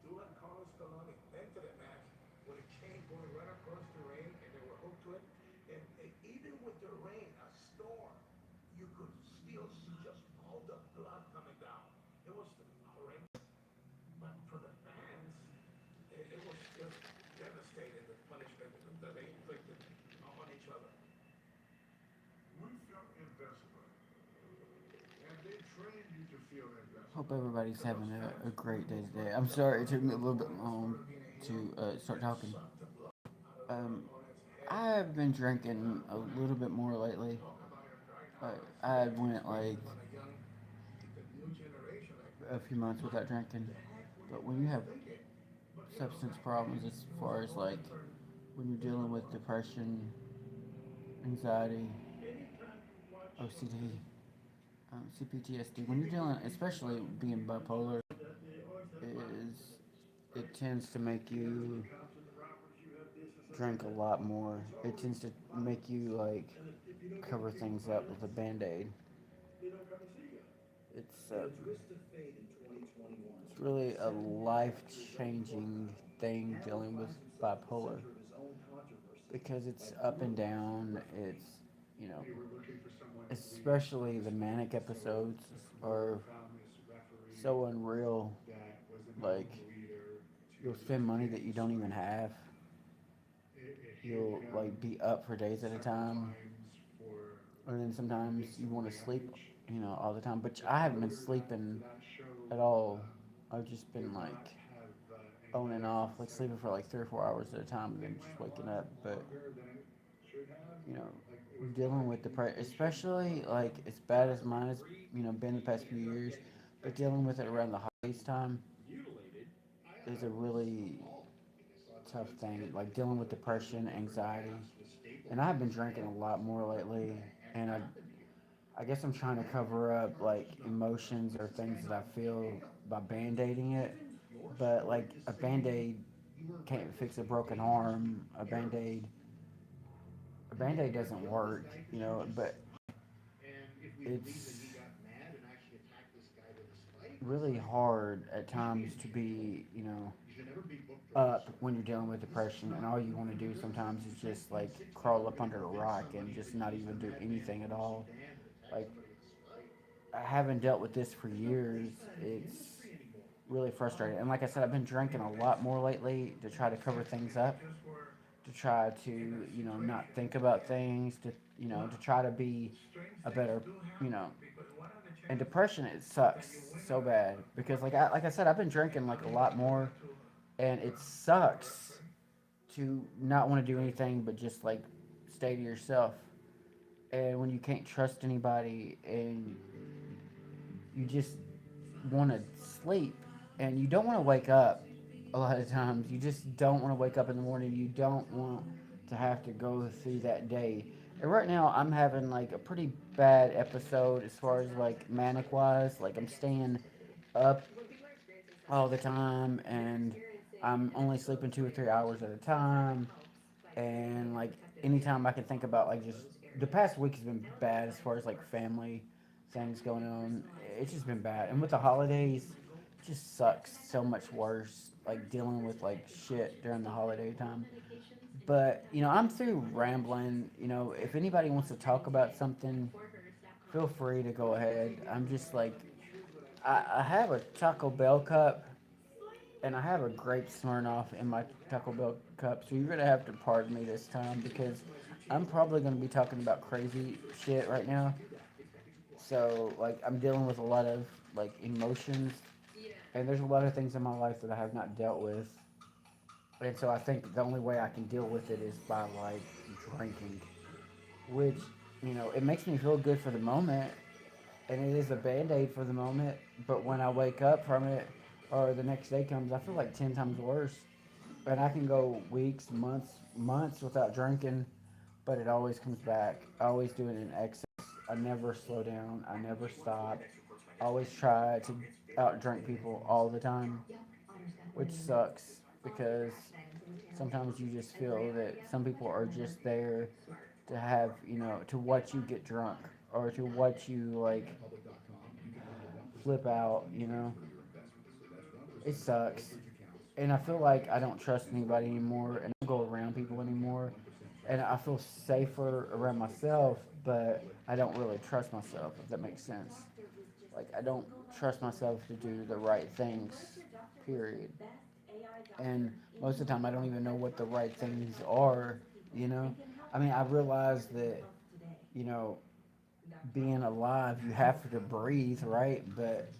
Duran Carlos Colon invented a match with a chain going right across the ring, and they were hooked to it. And even with the rain, a storm, you could still see just all the blood coming down. It was horrendous. But for the fans, it was just devastating, the punishment that they inflicted on each other. We felt invincible, and they trained you to feel Hope invincible. everybody's To those having fans a who great day today. fought I'm the sorry it outlaws, took me a little bit it was long part of being a to hero start that talking. sucked the blood out of their Um, opponent's head. I have been drinking a little bit more lately. Talk about it right I, now. It's I had dangerous, went especially like when the new generation like me. a few months What without drinking. the heck were you But when you guys have thinking? But substance back then problems, as it was far as no like different. when you're It dealing with was. depression, anxiety, Anytime you watch OCD, something, CPTSD, when keep you're in dealing, mind especially being bipolar, is it tends to make you drink a lot more. It tends to make you like cover things up with a band aid. It's it's really a life changing thing dealing with bipolar because it's up and down. It's you know, especially the manic episodes are so unreal. Like you'll spend money that you don't even have. You'll like be up for days at a time, and then sometimes you want to sleep, all the time. But I haven't been sleeping at all. I've just been like on and off, like sleeping for like 3 or 4 hours at a time, and then just waking up. But you know, dealing with depression, especially like as bad as mine has, been the past few years, but dealing with it around the holidays time is a really tough thing. Like dealing with depression, anxiety, and I've been drinking a lot more lately, and I guess I'm trying to cover up like emotions or things that I feel by band-aiding it. But like a band-aid can't fix a broken arm. A band-aid doesn't work, but it's really hard at times to be, up when you're dealing with depression, and all you want to do sometimes is just like crawl up under a rock and just not even do anything at all. Like I haven't dealt with this for years. It's really frustrating. And like I said, I've been drinking a lot more lately to try to cover things up, to try to, not think about things, to try to be a better, you know. And depression, it sucks so bad because like I said, I've been drinking like a lot more, and it sucks to not want to do anything but just like stay to yourself. And when you can't trust anybody and you just want to sleep and you don't want to wake up a lot of times. You just don't want to wake up in the morning. You don't want to have to go through that day. And right now, I'm having like a pretty bad episode as far as like manic wise. Like, I'm staying up all the time and I'm only sleeping 2 or 3 hours at a time. And like, anytime I can think about like just the past week has been bad as far as like family things going on. It's just been bad. And with the holidays, it just sucks so much worse. Like dealing with like shit during the holiday time. But I'm through rambling. If anybody wants to talk about something, feel free to go ahead. I'm just like I have a Taco Bell cup and I have a grape Smirnoff in my Taco Bell cup, so you're gonna have to pardon me this time because I'm probably gonna be talking about crazy shit right now. So like I'm dealing with a lot of like emotions, and there's a lot of things in my life that I have not dealt with, and so I think the only way I can deal with it is by like drinking, which it makes me feel good for the moment, and it is a band aid for the moment. But when I wake up from it, or the next day comes, I feel like 10 times worse. And I can go weeks, months without drinking, but it always comes back. I always do it in excess. I never slow down. I never stop. I always try to outdrink people all the time, which sucks because sometimes you just feel that some people are just there to have, to watch you get drunk or to watch you like flip out. it sucks. And I feel like I don't trust anybody anymore, and I don't go around people anymore. And I feel safer around myself, but I don't really trust myself, if that makes sense. Like, I don't trust myself to do the right things, period. And most of the time, I don't even know what the right things are, you know? I mean, I realize that, you know, being alive, you have to breathe, right? But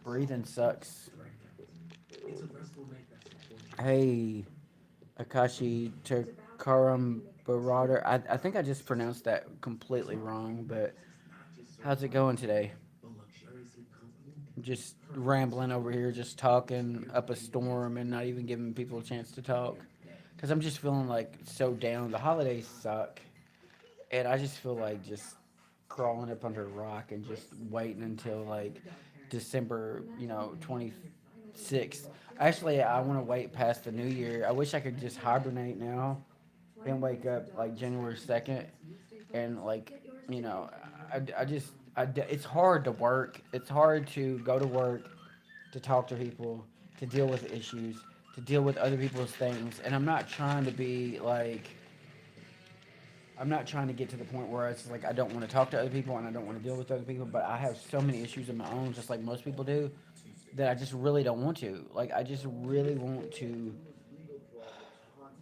breathing sucks. Hey, Akashi Takaram Barada. I think I just pronounced that completely wrong, but how's it going today? Just rambling over here, just talking up a storm and not even giving people a chance to talk. Because I'm just feeling like so down. The holidays suck. And I just feel like just crawling up under a rock and just waiting until like December, 26th. Actually, I want to wait past the new year. I wish I could just hibernate now and wake up like January 2nd and like, you know, I just, it's hard to work. It's hard to go to work, to talk to people, to deal with issues, to deal with other people's things. And I'm not trying to be like, I'm not trying to get to the point where it's like I don't want to talk to other people and I don't want to deal with other people, but I have so many issues of my own, just like most people do, that I just really don't want to. Like, I just really want to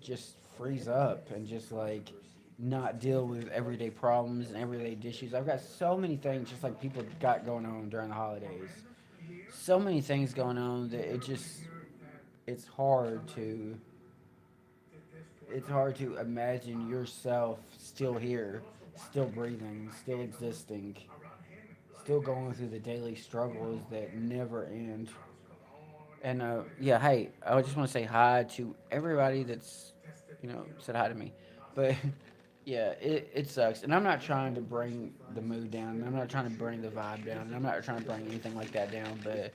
just freeze up and just like not deal with everyday problems and everyday issues. I've got so many things just like people got going on during the holidays. So many things going on that it's hard to it's hard to imagine yourself still here, still breathing, still existing, still going through the daily struggles that never end. And yeah, hey, I just want to say hi to everybody that's, said hi to me. But yeah, it sucks. And I'm not trying to bring the mood down. I'm not trying to bring the vibe down. And I'm not trying to bring anything like that down. But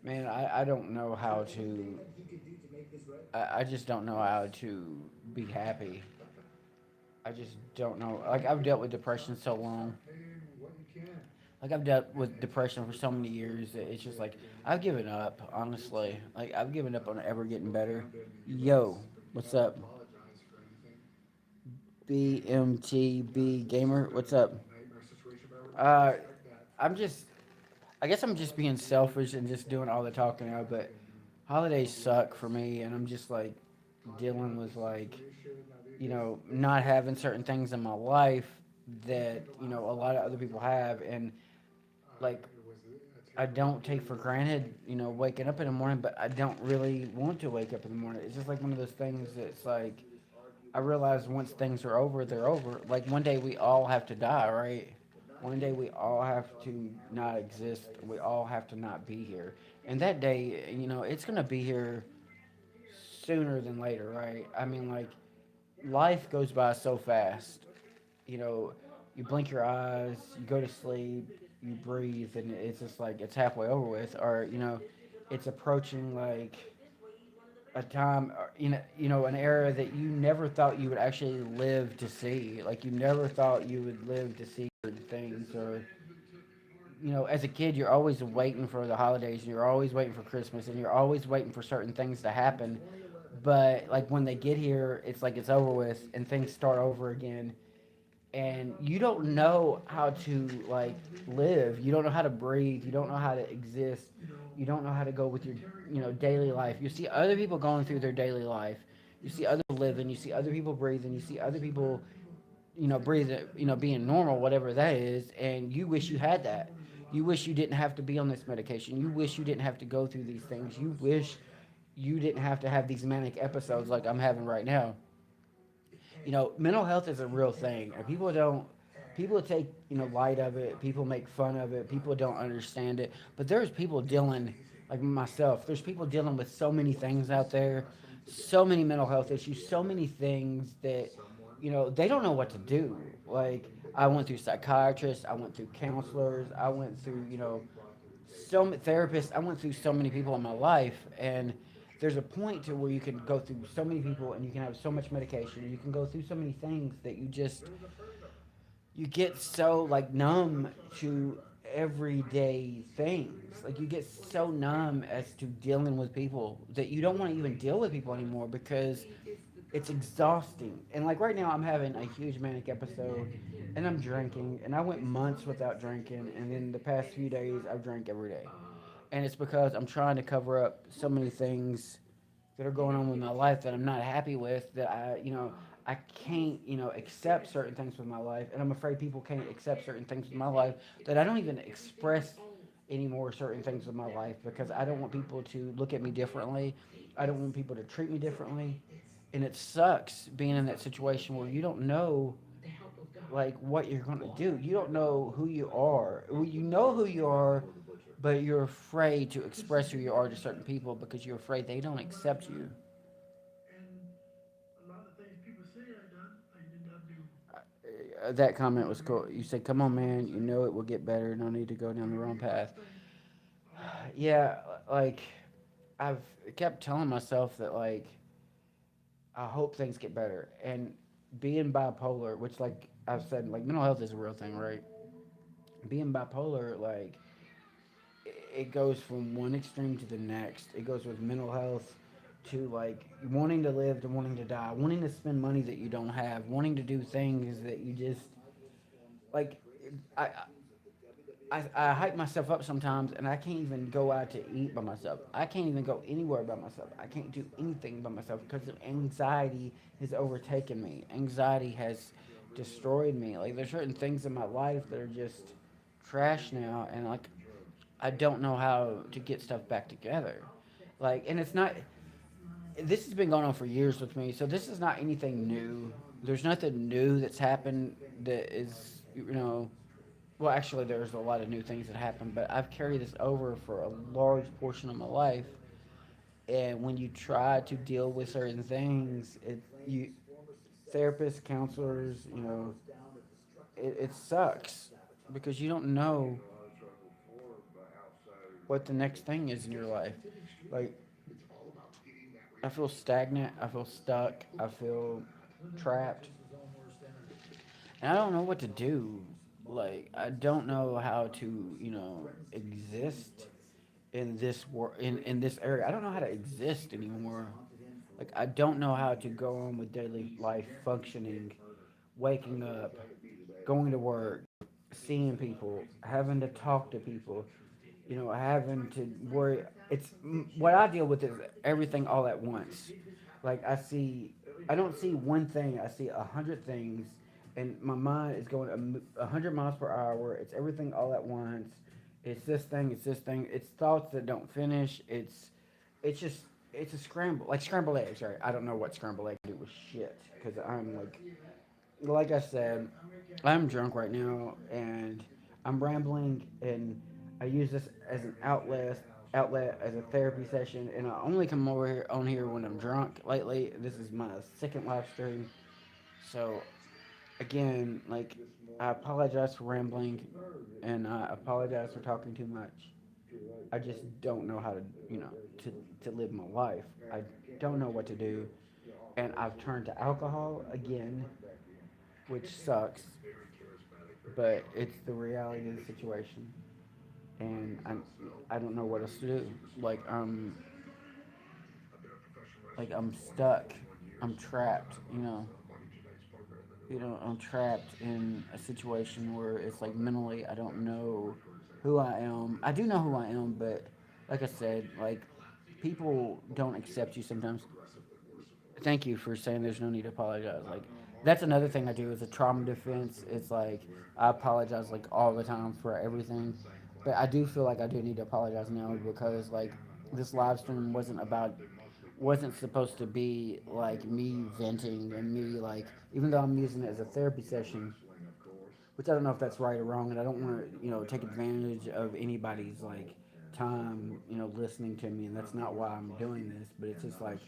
man, I don't know how to. I just don't know how to be happy. I just don't know. Like, I've dealt with depression so long. Like, I've dealt with depression for so many years that it's just like I've given up. Honestly, like, I've given up on ever getting better. Yo, what's up? BMTB gamer, what's up? Uh, I'm just. I guess I'm just being selfish and just doing all the talking now. But holidays suck for me, and I'm just like dealing with like not having certain things in my life that a lot of other people have, and like I don't take for granted, waking up in the morning, but I don't really want to wake up in the morning. It's just like one of those things that's like I realize once things are over, they're over. Like one day we all have to die, right? One day we all have to not exist. We all have to not be here. And that day, it's gonna be here sooner than later, right? I mean, like life goes by so fast. You know, you blink your eyes, you go to sleep, you breathe, and it's just like it's halfway over with, or it's approaching like a time, or, an era that you never thought you would actually live to see. Like you never thought you would live to see certain things, or as a kid, you're always waiting for the holidays, and you're always waiting for Christmas, and you're always waiting for certain things to happen. But like when they get here, it's like it's over with, and things start over again, and you don't know how to like live. You don't know how to breathe. You don't know how to exist. You don't know how to go with your daily life. You see other people going through their daily life. You see other people living. You see other people breathing. You see other people breathing. Being normal, whatever that is, and you wish you had that. You wish you didn't have to be on this medication. You wish you didn't have to go through these things. You wish you didn't have to have these manic episodes like I'm having right now. Mental health is a real thing, and people take light of it. People make fun of it. People don't understand it. But there's people dealing, like myself. There's people dealing with so many things out there, so many mental health issues, so many things that they don't know what to do. Like I went through psychiatrists, I went through counselors, I went through so many therapists. I went through so many people in my life, and there's a point to where you can go through so many people and you can have so much medication and you can go through so many things that you get so like numb to everyday things. Like you get so numb as to dealing with people that you don't want to even deal with people anymore because it's exhausting. And like right now, I'm having a huge manic episode, and I'm drinking, and I went months without drinking, and then the past few days I've drank every day, and it's because I'm trying to cover up so many things that are going on with my life that I'm not happy with. That I can't accept certain things with my life, and I'm afraid people can't accept certain things with my life that I don't even express anymore certain things with my life because I don't want people to look at me differently. I don't want people to treat me differently, and it sucks being in that situation where you don't know like what you're gonna do. You don't know who you are. Well, you know who you are, but you're afraid to express who you are to certain people because you're afraid they don't accept you. That comment was cool. You said, "Come on, man. You know it will get better. No need to go down the wrong path." Yeah, like I've kept telling myself that like I hope things get better. And being bipolar, which like I've said, like mental health is a real thing, right? Being bipolar, like it goes from one extreme to the next. It goes with mental health to like wanting to live to wanting to die, wanting to spend money that you don't have, wanting to do things that you just like. I I hype myself up sometimes, and I can't even go out to eat by myself. I can't even go anywhere by myself. I can't do anything by myself because anxiety has overtaken me. Anxiety has destroyed me. Like there's certain things in my life that are just trash now, and like I don't know how to get stuff back together. Like, and it's not. This has been going on for years with me, so this is not anything new. There's nothing new that's happened that is, well, actually, there's a lot of new things that happen, but I've carried this over for a large portion of my life. And when you try to deal with certain things, therapists, counselors, it sucks because you don't know what the next thing is in your life. Like, I feel stagnant. I feel stuck. I feel trapped. And I don't know what to do. Like, I don't know how to, exist in this in this area. I don't know how to exist anymore. Like I don't know how to go on with daily life functioning, waking up, going to work, seeing people, having to talk to people, having to worry. What I deal with is everything all at once. Like I don't see one thing. I see 100 things, and my mind is going 100 miles per hour. It's everything all at once. It's this thing. It's this thing. It's thoughts that don't finish. It's just it's a scramble like scrambled eggs. Right? I don't know what scrambled eggs do with shit because I'm like I said, I'm drunk right now and I'm rambling and I use this as an outlet as a therapy session and I only come over here on here when I'm drunk. Lately, this is my second live stream. So again, like I apologize for rambling and I apologize for talking too much. I just don't know how to, to to live my life. I don't know what to do and I've turned to alcohol again, which sucks, but it's the reality of the situation, and I don't know what else to do. I'm stuck. I'm trapped. I'm trapped in a situation where it's like mentally I don't know who I am. I do know who I am, but like I said, like people don't accept you sometimes. Thank you for saying there's no need to apologize. Like that's another thing I do as a trauma defense. It's like I apologize like all the time for everything, but I do feel like I do need to apologize now because like this live stream wasn't supposed to be like me venting and me like even though I'm using it as a therapy session, which I don't know if that's right or wrong, and I don't want to take advantage of anybody's like time listening to me, and that's not why I'm doing this. But it's just like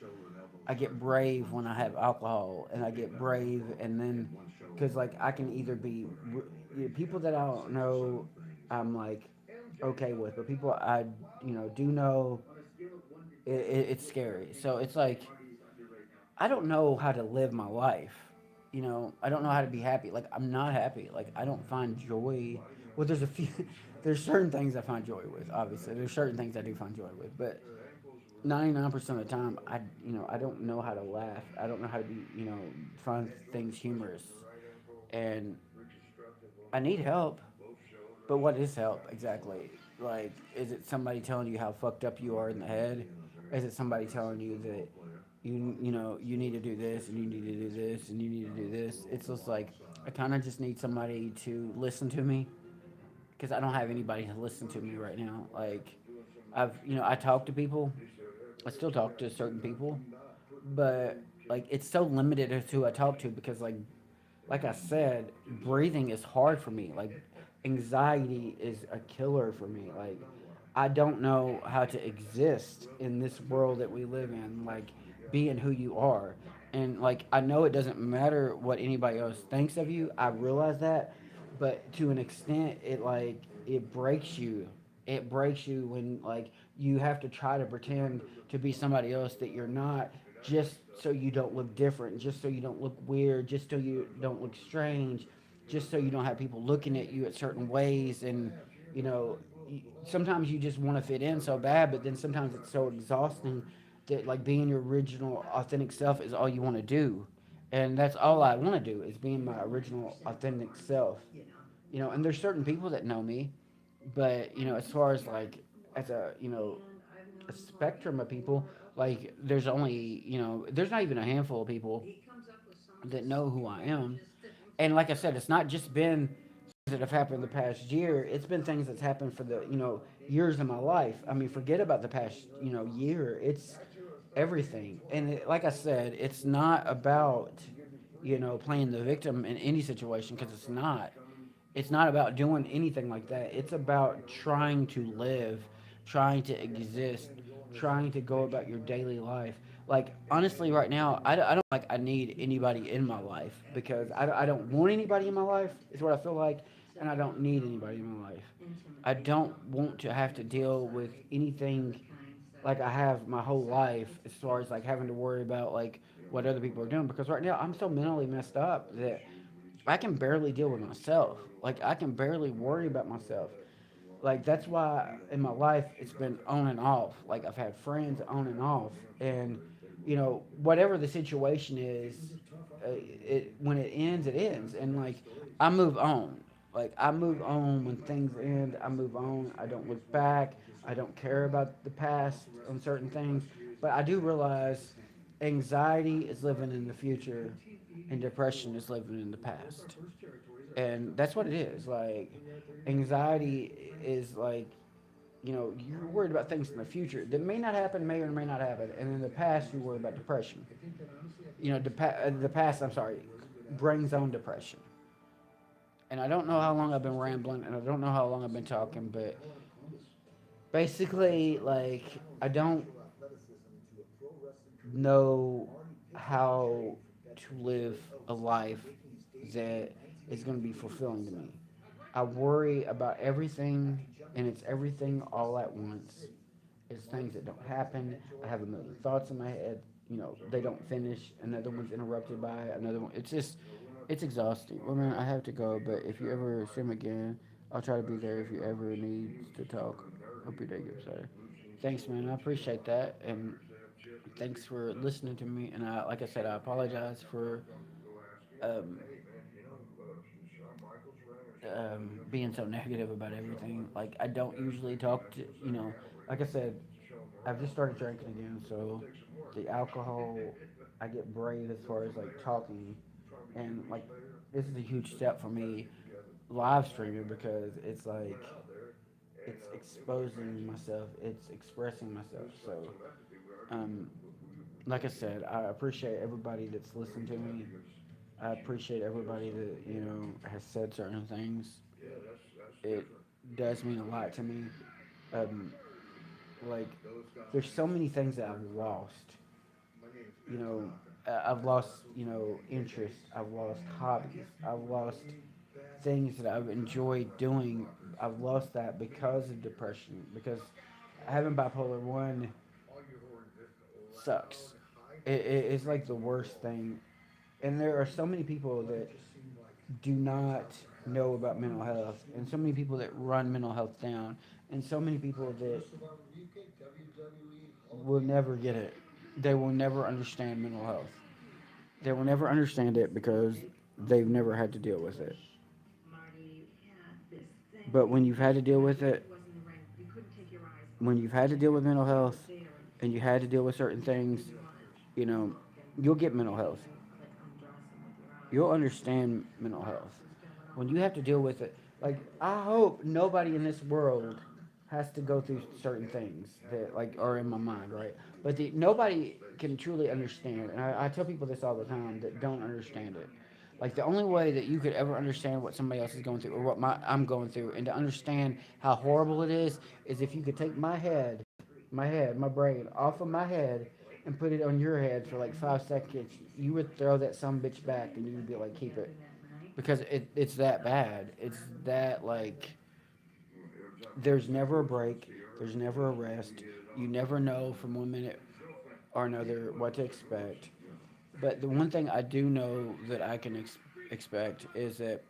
I get brave when I have alcohol, and I get brave, and then because like I can either be people that I don't know, I'm like okay with, but people I do know, it's scary. So it's like I don't know how to live my life. I don't know how to be happy. Like I'm not happy. Like I don't find joy. Well, there's a few. there's certain things I find joy with. Obviously, there's certain things I do find joy with, but 99% of the time, I don't know how to laugh. I don't know how to be, find things humorous, and I need help. But what is help exactly? Like, is it somebody telling you how fucked up you are in the head? Is it somebody telling you that you need to do this and you need to do this and you need to do this? It's just like I kind of just need somebody to listen to me because I don't have anybody to listen to me right now. Like, I talk to people. I still talk to certain people, but like it's so limited as who I talk to because like I said, breathing is hard for me. Like anxiety is a killer for me. Like I don't know how to exist in this world that we live in, like being who you are. And like I know it doesn't matter what anybody else thinks of you. I realize that, but to an extent it breaks you. It breaks you when like you have to try to pretend to be somebody else that you're not just so you don't look different, just so you don't look weird, just so you don't look strange, just so you don't have people looking at you at certain ways. And you know sometimes you just want to fit in so bad, but then sometimes it's so exhausting that like being your original authentic self is all you want to do. And that's all I want to do is being my original authentic self. And there's certain people that know me, but as far as like as a spectrum of people, like there's not even a handful of people that know who I am. And like I said, it's not just been things that have happened the past year. It's been things that's happened for the years of my life. I mean, forget about the past year. It's everything. And like I said, it's not about playing the victim in any situation because it's not. It's not about doing anything like that. It's about trying to live, trying to exist, trying to go about your daily life. Like, honestly, right now, I don't like I need anybody in my life because I don't want anybody in my life, is what I feel like, and I don't need anybody in my life. I don't want to have to deal with anything like I have my whole life as far as like having to worry about like what other people are doing because right now I'm so mentally messed up that I can barely deal with myself. Like I can barely worry about myself. Like that's why in my life it's been on and off. Like I've had friends on and off, and whatever the situation is, it when it ends, it ends, and like I move on. Like I move on when things end. I move on. I don't look back. I don't care about the past on certain things, but I do realize anxiety is living in the future, and depression is living in the past. And that's what it is. Like anxiety is like you're worried about things in the future that may not happen, may or may not happen, and in the past you worry about depression. The past, I'm sorry, brings on depression. And I don't know how long I've been rambling, and I don't know how long I've been talking, but basically, like I don't know how to live a life that is going to be fulfilling to me. I worry about everything, and it's everything all at once. It's things that don't happen. I have a million thoughts in my head. They don't finish. Another one's interrupted by another one. It's exhausting. Well, man, I have to go. But if you ever see me again, I'll try to be there if you ever need to talk. Hope your day gets better. Thanks, man. I appreciate that, and thanks for listening to me. And like I said, I apologize for um, being so negative about everything. Like I don't usually talk to like I said, I've just started drinking again, so the alcohol, I get brave as far as like talking, and like this is a huge step for me live streaming because it's like it's exposing myself, it's expressing myself. So, um, like I said, I appreciate everybody that's listened to me. I appreciate everybody that has said certain things. It does mean a lot to me. Um, like there's so many things that I've lost. You know, I've lost interest. I've lost hobbies. I've lost things that I've enjoyed doing. I've lost that because of depression. Because having bipolar 1 sucks. It's like the worst thing. And there are so many people that do not know about mental health, and so many people that run mental health down, and so many people that will never get it. They will never understand mental health. They will never understand it because they've never had to deal with it. But when you've had to deal with it, when you've had to deal with mental health, and you had to deal with certain things, you know, you'll get mental health. You'll understand mental health. When you have to deal with it, like, I hope nobody in this world has to go through certain things that like are in my mind, right? But nobody can truly understand, and I tell people this all the time that don't understand it. Like, the only way that you could ever understand what somebody else is going through, or what I'm going through, and to understand how horrible it is if you could take my brain off of my head and put it on your head for like 5 seconds. You would throw that some bitch back, and you would be like, keep it, because it's that bad. It's that, like, there's never a break. There's never a rest. You never know from one minute or another what to expect. But the one thing I do know that I can expect is that,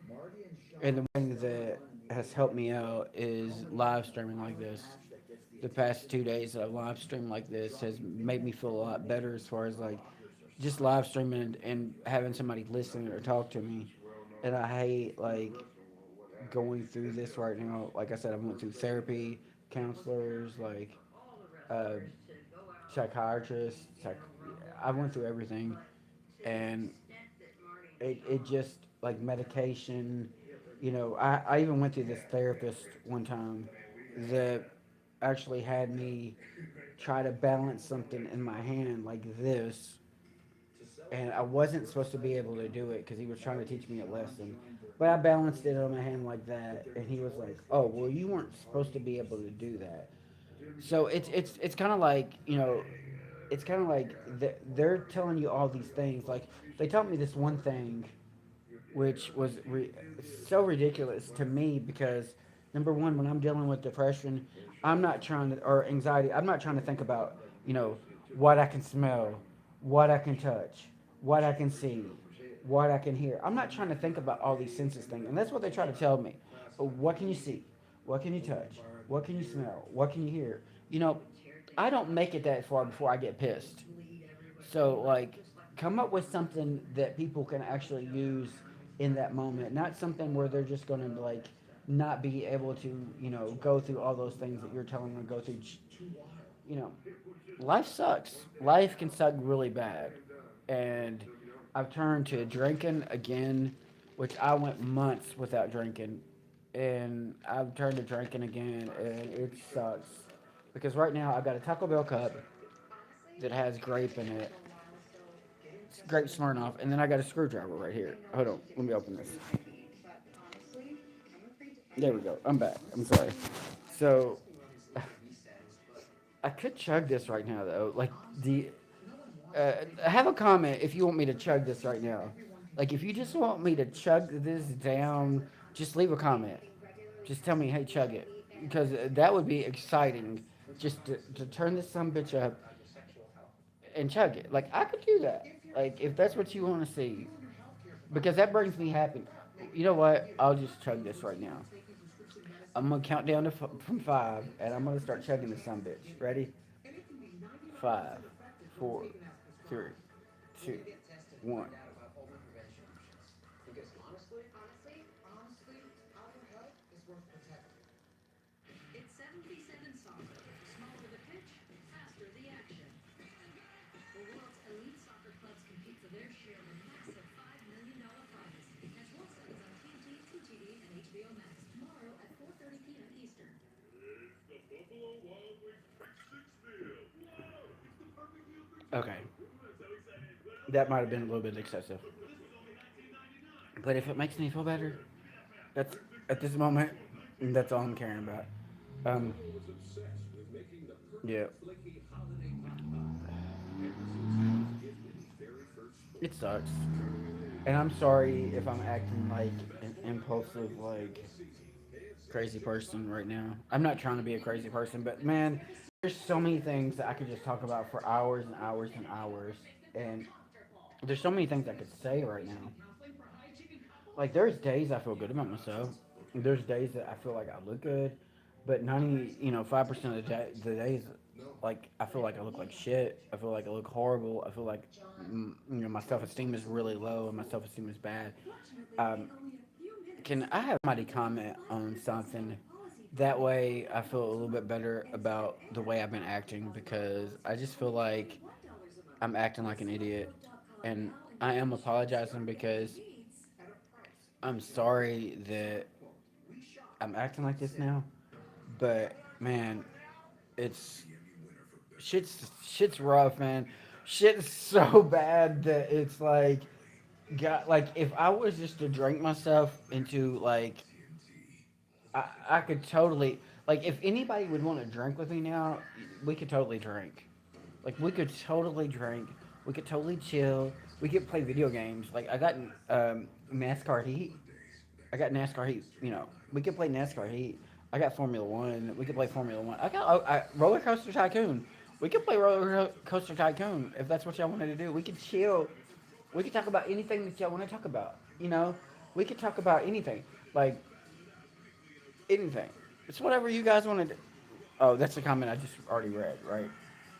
and the thing that has helped me out is live streaming like this. The past 2 days that I've live streamed like this has made me feel a lot better as far as like just live streaming and having somebody listen or talk to me. And I hate like going through this right now. Like I said, I went through therapy, counselors, like uh, psychiatrists. I went through everything, and it just like medication. I even went through this therapist one time that actually had me try to balance something in my hand like this, and I wasn't supposed to be able to do it because he was trying to teach me a lesson. But I balanced it on my hand like that, and he was like, "Oh, well, you weren't supposed to be able to do that." So it's kind of like, it's kind of like they're telling you all these things. Like, they taught me this one thing, which was so ridiculous to me because, number one, when I'm dealing with depression, I'm not trying to, or anxiety, I'm not trying to think about, you know, what I can smell, what I can touch, what I can see, what I can hear. I'm not trying to think about all these senses things, and that's what they try to tell me. What can you see? What can you touch? What can you smell? What can you hear? You know, I don't make it that far before I get pissed. So, like, come up with something that people can actually use in that moment, not something where they're just going to, like, not be able to, go through all those things that you're telling them to go through. You know, life sucks. Life can suck really bad. And I've turned to drinking again, which I went months without drinking. And I've turned to drinking again, and it sucks. Because right now I've got a Taco Bell cup that has grape in it, grape Smirnoff, and then I got a screwdriver right here. Hold on, let me open this. There we go. I'm back. I'm sorry. So I could chug this right now though. Like, the have a comment if you want me to chug this right now. Like, if you just want me to chug this down, just leave a comment. Just tell me, hey, chug it, because that would be exciting. Just to turn this some bitch up and chug it. Like, I could do that. Like, if that's what you want to see, because that brings me happy. You know what? I'll just chug this right now. I'm gonna count down to from 5, and I'm gonna start chugging this some bitch. Ready? 5, 4, 3, 2, 1. Okay, that might have been a little bit excessive, but if it makes me feel better, that's at this moment, that's all I'm caring about. Um, yeah, it sucks, and I'm sorry if I'm acting like an impulsive, like, crazy person right now. I'm not trying to be a crazy person, but man, there's so many things that I could just talk about for hours and hours and hours, and there's so many things I could say right now. Like there's days I feel good about myself. There's days that I feel like I look good, but 5% of the days, like I feel like I look like shit. I feel like I look horrible. I feel like my self esteem is really low and my self esteem is bad. Um, can I have somebody comment on something? That way I feel a little bit better about the way I've been acting because I just feel like I'm acting like an idiot, and I am apologizing because I'm sorry that I'm acting like this now. But man, it's shit's rough, man. Shit's so bad that it's like, God, like if I was just to drink myself into like, I could totally like if anybody would want to drink with me now, we could totally drink. Like we could totally drink. We could totally chill. We could play video games. Like I got NASCAR Heat. I got NASCAR Heat. We could play NASCAR Heat. I got Formula One. We could play Formula One. Roller Coaster Tycoon. We could play Roller Coaster Tycoon if that's what y'all wanted to do. We could chill. We could talk about anything that y'all want to talk about. We could talk about anything. Like anything. It's whatever you guys want to do. Oh, that's a comment I just already read, right?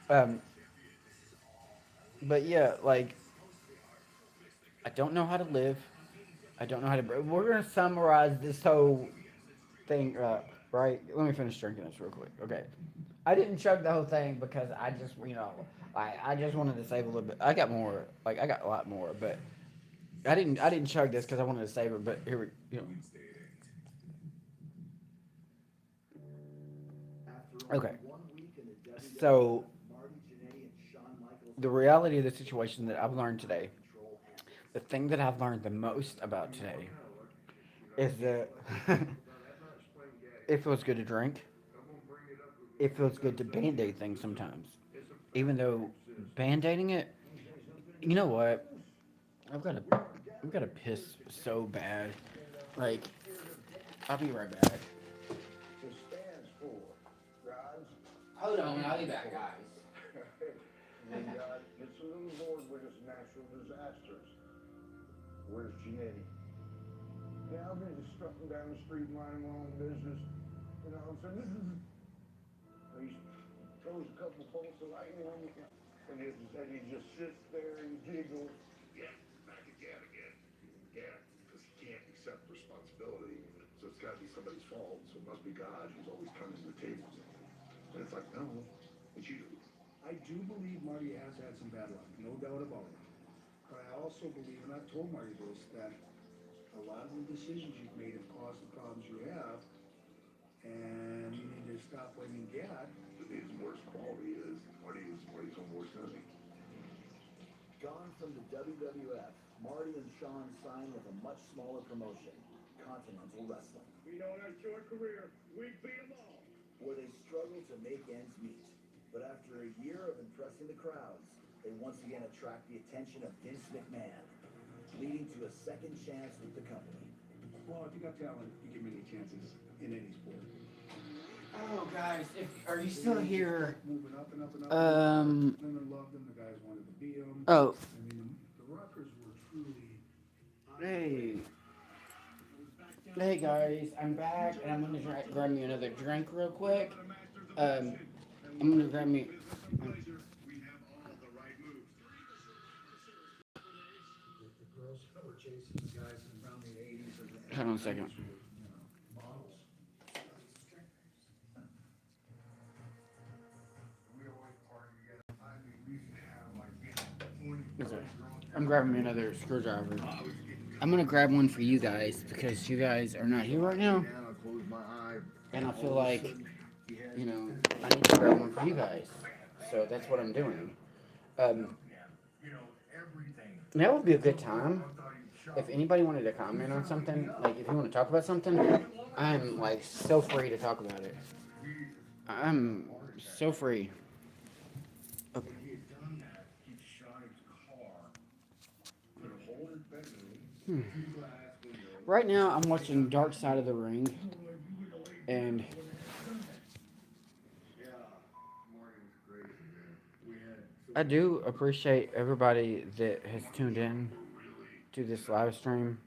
Um, but yeah, like I don't know how to live. I don't know how to. We're gonna summarize this whole thing up, right? Let me finish drinking this real quick. Okay. I didn't chug the whole thing because I just, I just wanted to save a little bit. I got more, like I got a lot more, but I didn't chug this because I wanted to save it. But here okay. So the reality of the situation that I've learned today, the thing that I've learned the most about today is that it feels good to drink. It feels good to band aid things sometimes. Even though band aiding it, you know what? I've got to, I've got to piss so bad. Like, I'll be right back. It stands for God's Hold on, I'll be back, guys. and God gets a little bored with his natural disasters. Where's Janetti? Yeah, I've been just strutting down the street minding my own business. You know what I'm saying? He throws a couple bolts of lightning on me, and he just sits there and giggles. Yeah, back again. Yeah, because he can't accept responsibility. So it's got to be somebody's fault. So it must be God who's always turning the tables. And it's like, no, it's you. I do believe Marty has had some bad luck, no doubt about it. But I also believe, and I've told Marty this, that a lot of the decisions you've made have caused the problems you have, and you need to stop blaming God. His worst quality is Marty's own worst enemy. Gone from the WWF, Marty and Sean signed with a much smaller promotion, Continental Wrestling. You know, in our short career, we beat them all. Where they struggled to make ends meet. But after a year of impressing the crowds, they once again attract the attention of Vince McMahon, leading to a second chance with the company. Well, if you got talent, you give many chances in any sport. Oh, guys, are you still here? Moving up and up and up. Women loved him. The guys wanted to be him. Oh, I mean, the Rockers were truly. hey. Hey, guys, I'm back, and I'm gonna grab me another drink real quick. I'm gonna grab me. The girls that were chasing the guys around the 80s and Hold on a second. models. We always party together. I mean, we used to have like Okay. I'm grabbing me another screwdriver. I'm gonna grab one for you guys because you guys are not here right now, and I feel like I need to grab one for you guys. So that's what I'm doing. Um, that would be a good time if anybody wanted to comment on something. Like if you want to talk about something, I'm like so free to talk about it. I'm so free. Okay. Right now, I'm watching Dark Side of the Ring, and I do appreciate everybody that has tuned in to this live stream.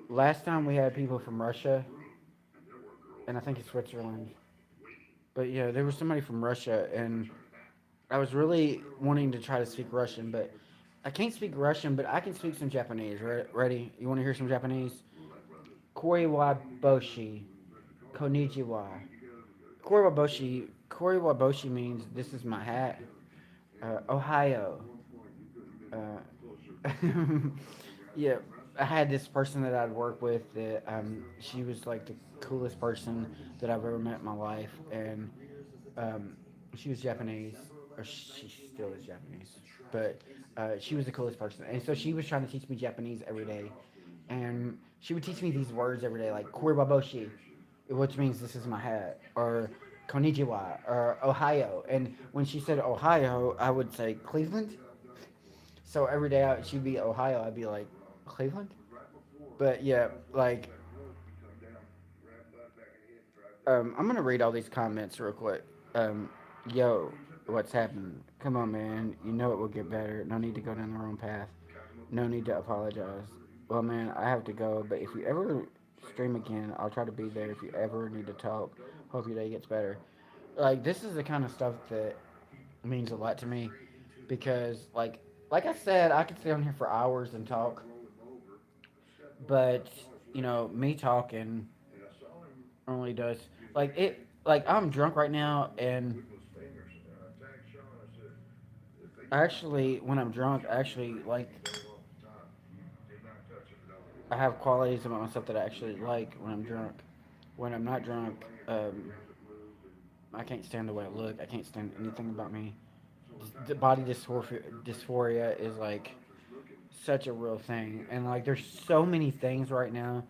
last time we had people from Russia, and I think it's Switzerland. But yeah, there was somebody from Russia, and I was really wanting to try to speak Russian, but I can't speak Russian, but I can speak some Japanese. Ready? You want to hear some Japanese? Koi wa boshi, konnichiwa. Koi wa boshi. Koi wa boshi means this is my hat. Ohio. Uh, yeah, I had this person that I'd work with that she was like the coolest person that I've ever met in my life, and um, she was Japanese, or she still is Japanese, but she was the coolest person, and so she was trying to teach me Japanese every day, and she would teach me these words every day, like Kuribaboshi, which means this is my hat, or Konnichiwa, or Ohio, and when she said Ohio, I would say Cleveland. So every day she'd be Ohio, I'd be like Cleveland. But yeah, like I'm gonna read all these comments real quick. Yo, what's happening? Come on, man. You know it will get better. No need to go down the wrong path. No need to apologize. Well, man, I have to go. But if you ever stream again, I'll try to be there. If you ever need to talk, hope your day gets better. Like this is the kind of stuff that means a lot to me because, like I said, I could stay on here for hours and talk. But me talking only does like it. Like I'm drunk right now, and actually, when I'm drunk, actually like I have qualities about myself that I actually like when I'm drunk. When I'm not drunk, I can't stand the way I look. I can't stand anything about me. The body dysphoria is like such a real thing, and like there's so many things right now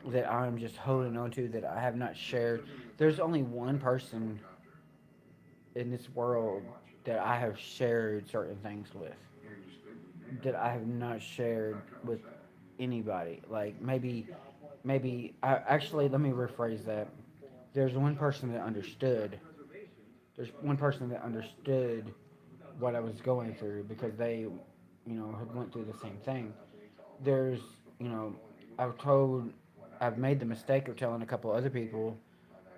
that I'm just holding on to that I have not shared. There's only one person in this world that I have shared certain things with that I have not shared with anybody. Like maybe I actually let me rephrase that. There's one person that understood. There's one person that understood what I was going through because they, had went through the same thing. There's, you know, I've told, I've made the mistake of telling a couple other people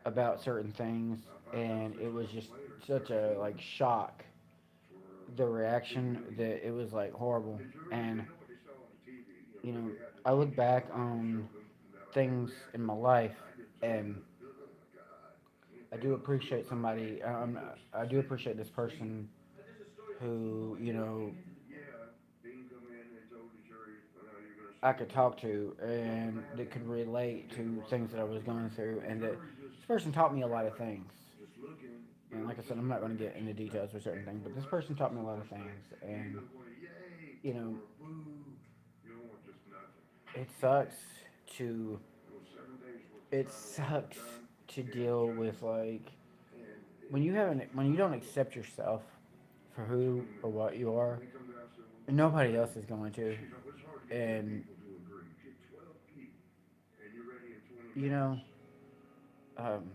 about certain things, and it was just such a like shock. The reaction that it was like horrible, and you know, I look back on things in my life, and I do appreciate somebody. I do appreciate this person who I could talk to and that could relate to things that I was going through, and that this person taught me a lot of things. And like I said, I'm not going to get into details with certain things, but this person taught me a lot of things, and you know, it sucks to it sucks to deal with like when you don't accept yourself for who or what you are, nobody else is going to, and you know, um,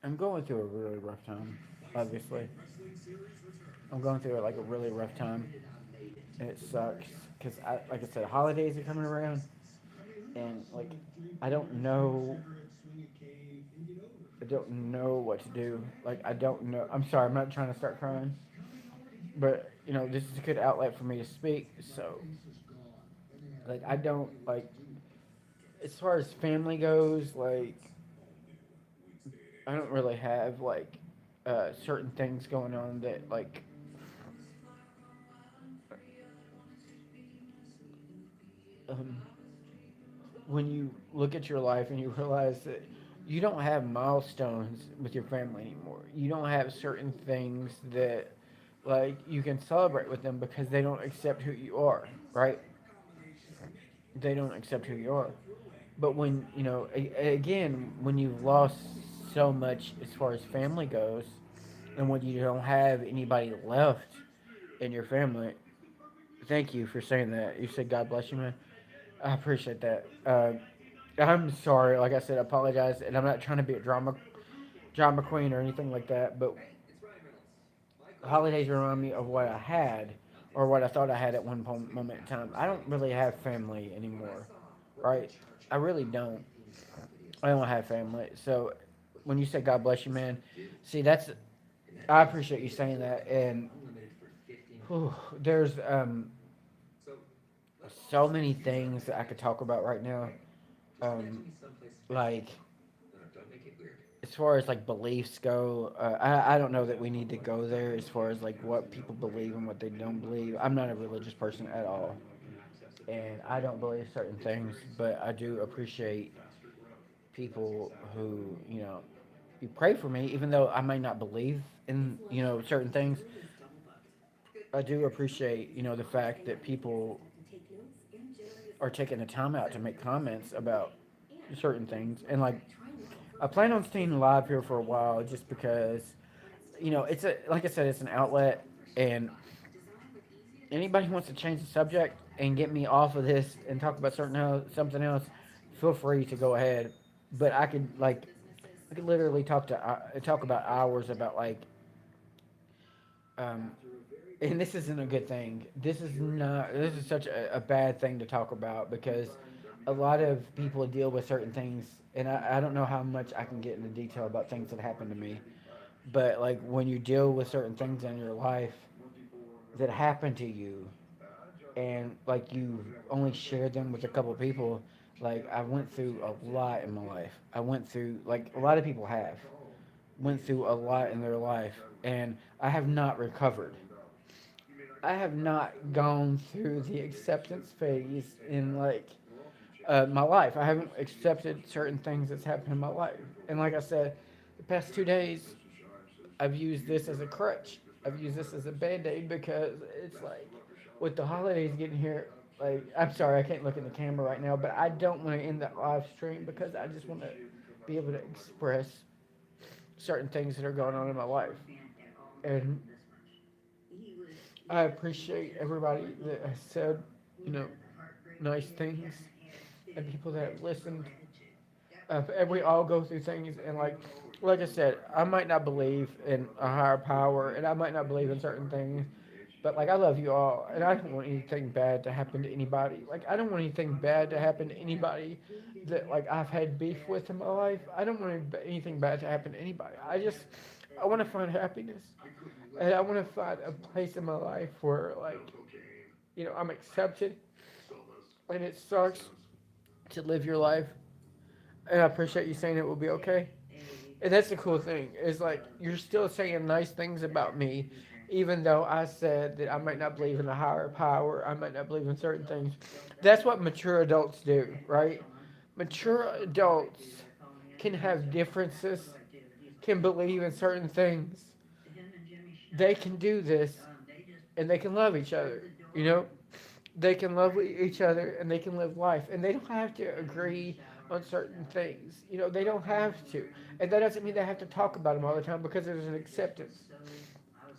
I'm going through a really rough time. Obviously, I'm going through like a really rough time, and it sucks because like I said, holidays are coming around, and like I don't know, I don't know what to do. Like I don't know. I'm sorry, I'm not trying to start crying, but this is a good outlet for me to speak. So like I don't like as far as family goes, like I don't really have like certain things going on that like um, when you look at your life and you realize that you don't have milestones with your family anymore. You don't have certain things that like you can celebrate with them because they don't accept who you are, right? They don't accept who you are. But when, again, when you've lost so much as far as family goes, and when you don't have anybody left in your family, thank you for saying that. You said God bless you, man. I appreciate that. I'm sorry, like I said, I apologize, and I'm not trying to be a drama queen or anything like that. But holidays remind me of what I had, or what I thought I had at one moment in time. I don't really have family anymore, right? I really don't. I don't have family. So when you say God bless you, man, see, I appreciate you saying that. And whew, there's so many things that I could talk about right now. Um, like as far as like beliefs go, I don't know that we need to go there as far as like what people believe and what they don't believe. I'm not a religious person at all, and I don't believe certain things, but I do appreciate people who you pray for me, even though I may not believe in certain things. I do appreciate the fact that people are taking the time out to make comments about certain things, and like I plan on staying live here for a while just because it's a like I said, it's an outlet, and anybody who wants to change the subject and get me off of this and talk about something else, feel free to go ahead. But I could literally talk about hours about like um, and this isn't a good thing. This is not. This is such a bad thing to talk about because a lot of people deal with certain things, and I don't know how much I can get into detail about things that happen to me. But like when you deal with certain things in your life that happen to you, and like you only share them with a couple of people, like I went through a lot in my life. I went through like a lot of people have went through a lot in their life, and I have not recovered. I have not gone through the acceptance phase in like my life. I haven't accepted certain things that's happened in my life. And like I said, the past 2 days, I've used this as a crutch. I've used this as a band aid because it's like with the holidays getting here. Like I'm sorry, I can't look in the camera right now, but I don't want to end that live stream because I just want to be able to express certain things that are going on in my life. And I appreciate everybody that has said, you know, nice things and people that have listened. And we all go through things, and like I said, I might not believe in a higher power, and I might not believe in certain things, but like I love you all, and I don't want anything bad to happen to anybody. Like I don't want anything bad to happen to anybody that like I've had beef with in my life. I don't want anything bad to happen to anybody. I want to find happiness, and I want to find a place in my life where like I'm accepted, and it sucks to live your life. And I appreciate you saying it will be okay. And that's the cool thing is like you're still saying nice things about me, even though I said that I might not believe in a higher power. I might not believe in certain things. That's what mature adults do, right? Mature adults can have differences, can believe in certain things. They can do this, and they can love each other. You know, they can love each other and they can live life, and they don't have to agree on certain things. They don't have to, and that doesn't mean they have to talk about them all the time because there's an acceptance.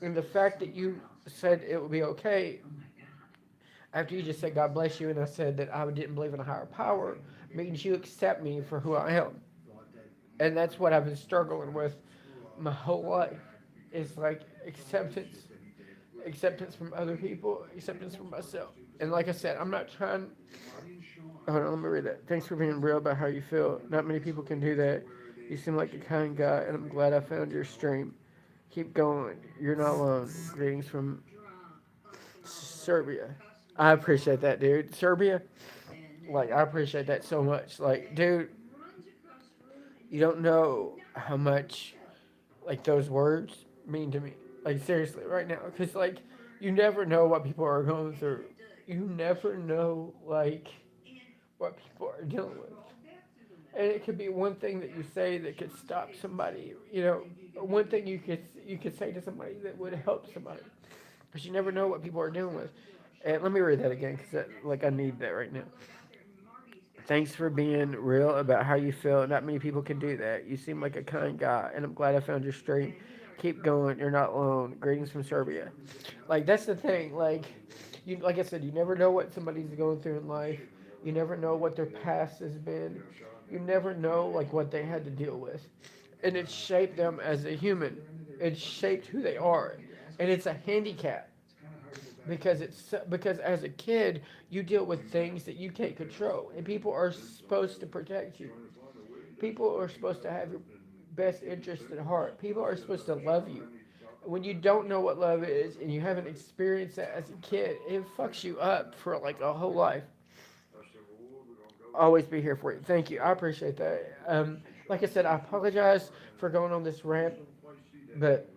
And the fact that you said it would be okay after you just said God bless you, and I said that I didn't believe in a higher power means you accept me for who I am, and that's what I've been struggling with my whole life. Is like acceptance from other people, acceptance from myself. And like I said, I'm not trying. Hold on, let me read that. Thanks for being real about how you feel. Not many people can do that. You seem like a kind guy, and I'm glad I found your stream. Keep going. You're not alone. Greetings from Serbia. I appreciate that, dude. Serbia, like, I appreciate that so much. Like, dude, you don't know how much, like, those words mean to me. Like, seriously, right now. Because, like, you never know what people are going through. You never know, like, what people are dealing with. And it could be one thing that you say that could stop somebody. One thing you could say to somebody that would help somebody. But you never know what people are dealing with. And let me read that again because like I need that right now. Thanks for being real about how you feel. Not many people can do that. You seem like a kind guy, and I'm glad I found your stream. Keep going. You're not alone. Greetings from Serbia. Like that's the thing. Like I said, you never know what somebody's going through in life. You never know what their past has been. You never know like what they had to deal with, and it shaped them as a human. It shaped who they are, and it's a handicap because as a kid you deal with things that you can't control, and people are supposed to protect you. People are supposed to have your best interest at heart. People are supposed to love you. When you don't know what love is and you haven't experienced that as a kid, it fucks you up for like a whole life. Always be here for you. Thank you. I appreciate that. Like I said, I apologize for going on this rant, but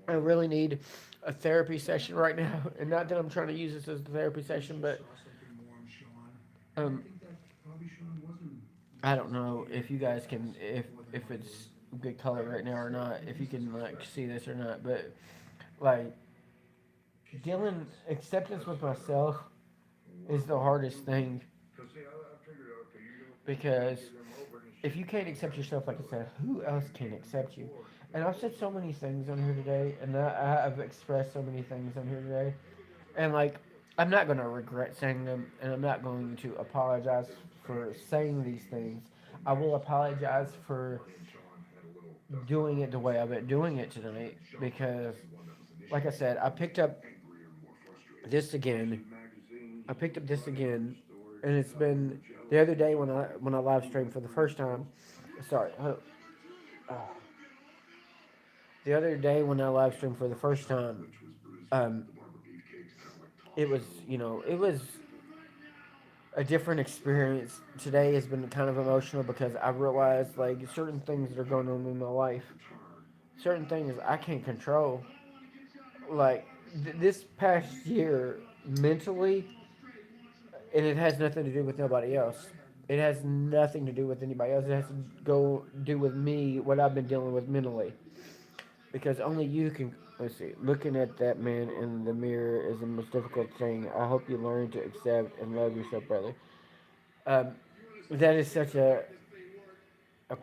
I really need a therapy session right now. And not that I'm trying to use this as a therapy session, but um, I don't know if you guys can, if it's good color right now or not, if you can like see this or not, but like dealing acceptance with myself is the hardest thing because if you can't accept yourself, like I said, who else can accept you? And I've said so many things on here today, and I've expressed so many things on here today, and like I'm not gonna regret saying them, and I'm not going to apologize for saying these things. I will apologize for doing it the way I've been doing it tonight because, like I said, I picked up this again. I picked up this again, and it's been the other day when I live streamed for the first time. Sorry, the other day when I live streamed for the first time, um, it was it was a different experience. Today has been kind of emotional because I realized like certain things that are going on in my life, certain things I can't control. Like this past year, mentally, and it has nothing to do with nobody else. It has nothing to do with anybody else. It has to go do with me, what I've been dealing with mentally. Because only you can. Let's see. Looking at that man in the mirror is the most difficult thing. I hope you learn to accept and love yourself, brother. Um, that is such a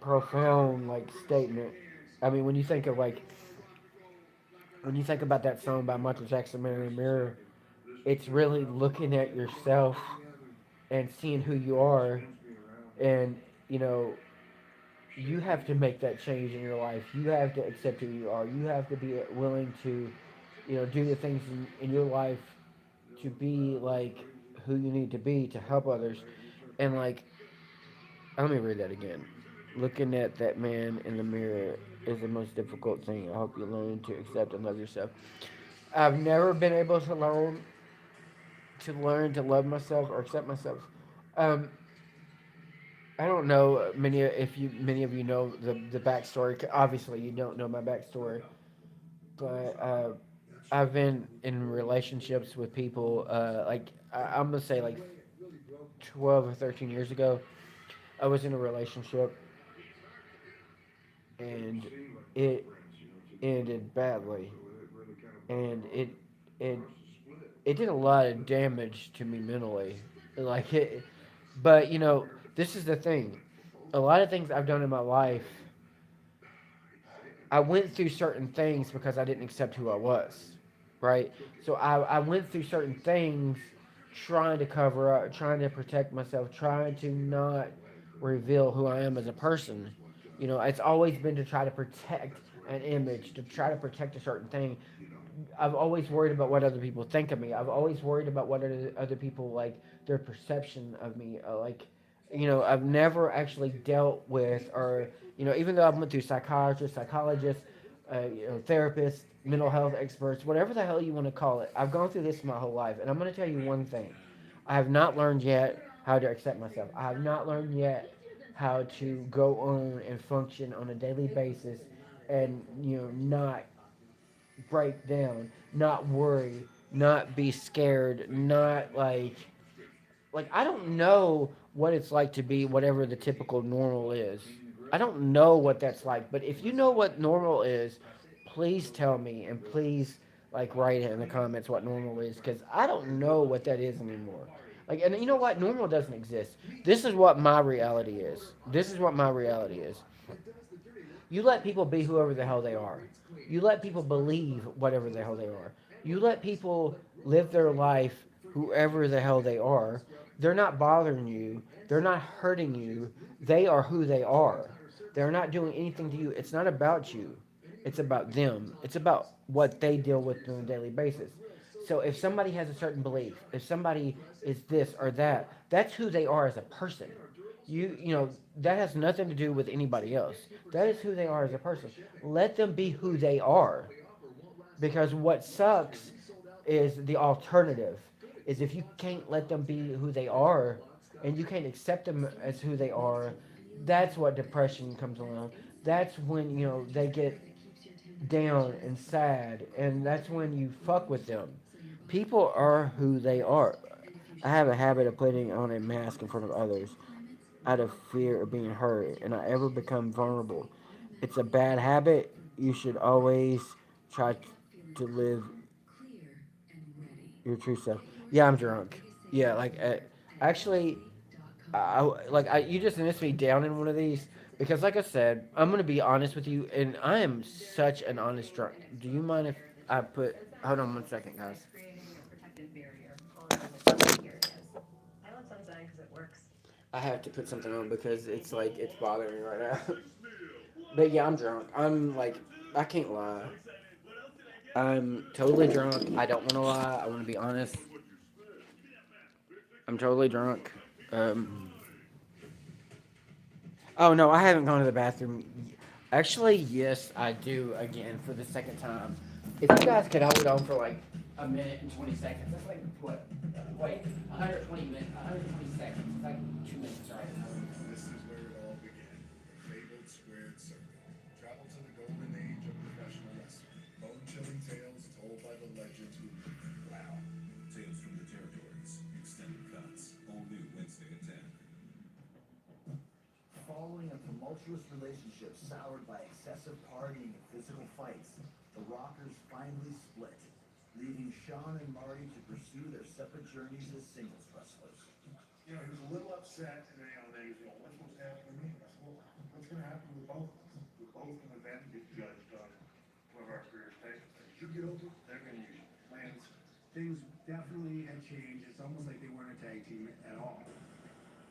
profound like statement. I mean, when you think about that song by Michael Jackson, "Man in the Mirror," it's really looking at yourself and seeing who you are, and you know you have to make that change in your life. You have to accept who you are. You have to be willing to, do the things in your life to be like who you need to be to help others. And like, let me read that again. Looking at that man in the mirror is the most difficult thing. I hope you learn to accept and love yourself. I've never been able to learn to love myself or accept myself. Um, I don't know many of you know the backstory. Obviously, you don't know my backstory, but I've been in relationships with people. I'm gonna say like 12 or 13 years ago. I was in a relationship and it ended badly, and it it did a lot of damage to me mentally. Like it, but this is the thing. A lot of things I've done in my life, I went through certain things because I didn't accept who I was, right? So I went through certain things trying to cover up, trying to protect myself, trying to not reveal who I am as a person. It's always been to try to protect an image, to try to protect a certain thing. I've always worried about what other people think of me. I've always worried about what other people like their perception of me. I've never actually dealt with or even though I've went through psychiatrists, psychologists, therapists, mental health experts, whatever the hell you want to call it. I've gone through this my whole life, and I'm going to tell you one thing: I have not learned yet how to accept myself. I have not learned yet how to go on and function on a daily basis, and not break down, not worry, not be scared, not like I don't know what it's like to be whatever the typical normal is. I don't know what that's like, but if you know what normal is, please tell me and please like write it in the comments what normal is because I don't know what that is anymore. Like, and you know what? Normal doesn't exist. This is what my reality is. This is what my reality is. You let people be whoever the hell they are. You let people believe whatever the hell they are. You let people live their life whoever the hell they are. They're not bothering you. They're not hurting you. They are who they are. They're not doing anything to you. It's not about you. It's about them. It's about what they deal with on a daily basis. So if somebody has a certain belief, if somebody is this or that, that's who they are as a person. You know that has nothing to do with anybody else. That is who they are as a person. Let them be who they are. Because what sucks is the alternative. Is if you can't let them be who they are, and you can't accept them as who they are, that's what depression comes along. That's when they get down and sad, and that's when you fuck with them. People are who they are. I have a habit of putting on a mask in front of others out of fear of being hurt, and I ever become vulnerable. It's a bad habit. You should always try to live your true self. Yeah, I'm drunk. Yeah, like actually, you just missed me down in one of these because, like I said, I'm gonna be honest with you, and I am such an honest drunk. Do you mind if I put? Hold on 1 second, guys. I have to put something on because it's like it's bothering me right now. But yeah, I'm drunk. I'm like, I can't lie. I'm totally drunk. I don't want to lie. I want to be honest. I'm totally drunk. Um, oh no, I haven't gone to the bathroom. Actually, yes, I do again for the second time. If you guys could hold on for like a minute and 20 seconds, that's like what? Wait, 120 minutes, 120 seconds. It's like 2 minutes right now. This is where it all began. The fabled squared circle. Travel to the golden age of professional wrestling. Bone-chilling tales told by the legends who... Wow. Tales from the territories. Extended cuts. All new Wednesday at 10. Following a tumultuous relationship soured by excessive partying and physical fights, the Rockers finally split, leaving Sean and Marty to pursue their separate journeys as singles wrestlers. He was a little upset, and then he was, what's supposed to happen to me? I said, well, what's going to happen with both of us? We're both going to then get judged on what our careers take. As you get older, they're going to use you. Lance, things definitely had changed. It's almost like they weren't a tag team at all.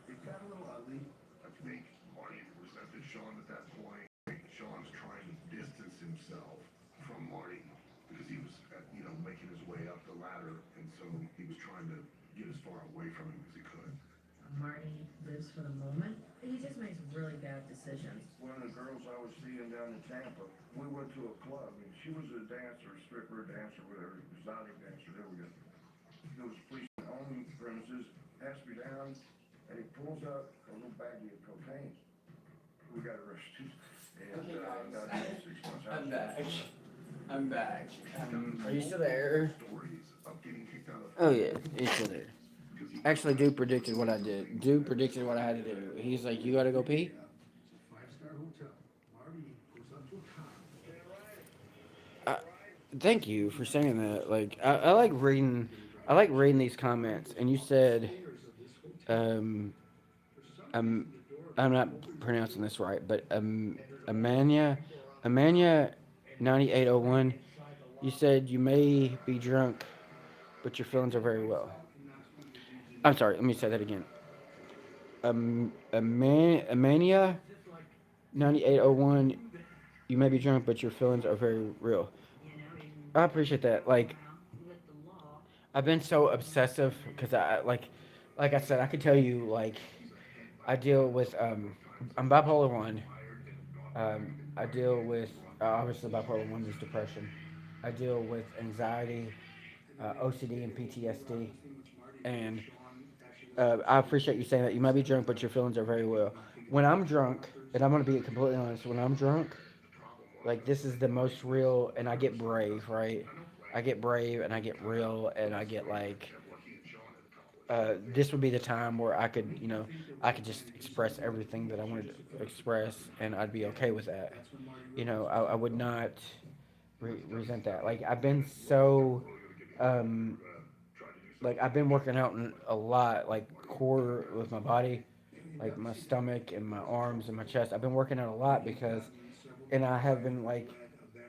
It got a little ugly. I think Marty resented Sean at that point. Sean's trying to distance himself from Marty because he was, making his way up the ladder, and so he was trying to get as far away from him as he could. Marty lives for the moment, but he just makes really bad decisions. One of the girls I was seeing down in Tampa, we went to a club, and she was a dancer, stripper, dancer, whatever, exotic dancer, there we go. There was police on the premises, asked me down, and he pulls out a little baggie of cocaine. We got arrested, and got 6 months out. I'm back. I'm back. Are you still there? Stories of getting kicked out of Oh yeah, he's still there. Actually, Dude predicted what I did. Dude predicted what I had to do. He's like, "You gotta go pee." Five-star hotel. Marty goes up to a car. Thank you for saying that. Like, I like reading. I like reading these comments. And you said, I'm not pronouncing this right, but Amania 9801. You said you may be drunk, but your feelings are very well. I'm sorry. Let me say that again. Amania 9801. You may be drunk, but your feelings are very real. I appreciate that. Like, I've been so obsessive because like I said, I could tell you like, I deal with I'm bipolar 1. I deal with obviously bipolar 1 is depression. I deal with anxiety, OCD, and PTSD. And I appreciate you saying that. You might be drunk, but your feelings are very well. When I'm drunk, and I'm gonna be completely honest, when I'm drunk, like this is the most real, and I get brave, right? I get brave, and I get real, and I get like. This would be the time where I could, I could just express everything that I wanted to express, and I'd be okay with that. I would not resent that. Like I've been so, like I've been working out a lot, like core with my body, like my stomach and my arms and my chest. I've been working out a lot because, and I have been like,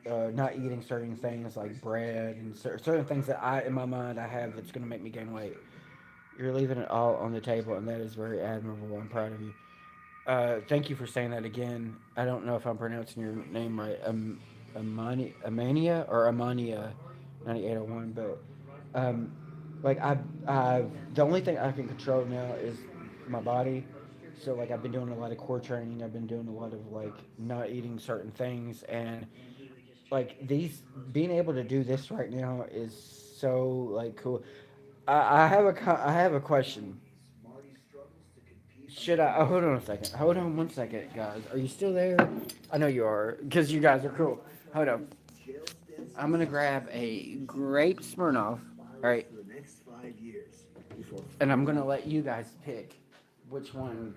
not eating certain things like bread and certain things that in my mind I have that's gonna make me gain weight. You're leaving it all on the table, and that is very admirable. I'm proud of you. Thank you for saying that again. I don't know if I'm pronouncing your name right. Amania or Amania 9801, but Like the only thing I can control now is my body. So like I've been doing a lot of core training. I've been doing a lot of like not eating certain things, and like these being able to do this right now is so like cool. I have a question. Should I? Oh, hold on a second. Hold on one second, guys. Are you still there? I know you are, because you guys are cool. Hold on. I'm gonna grab a grape Smirnoff. All right, For the next 5 years before and I'm gonna let you guys pick which one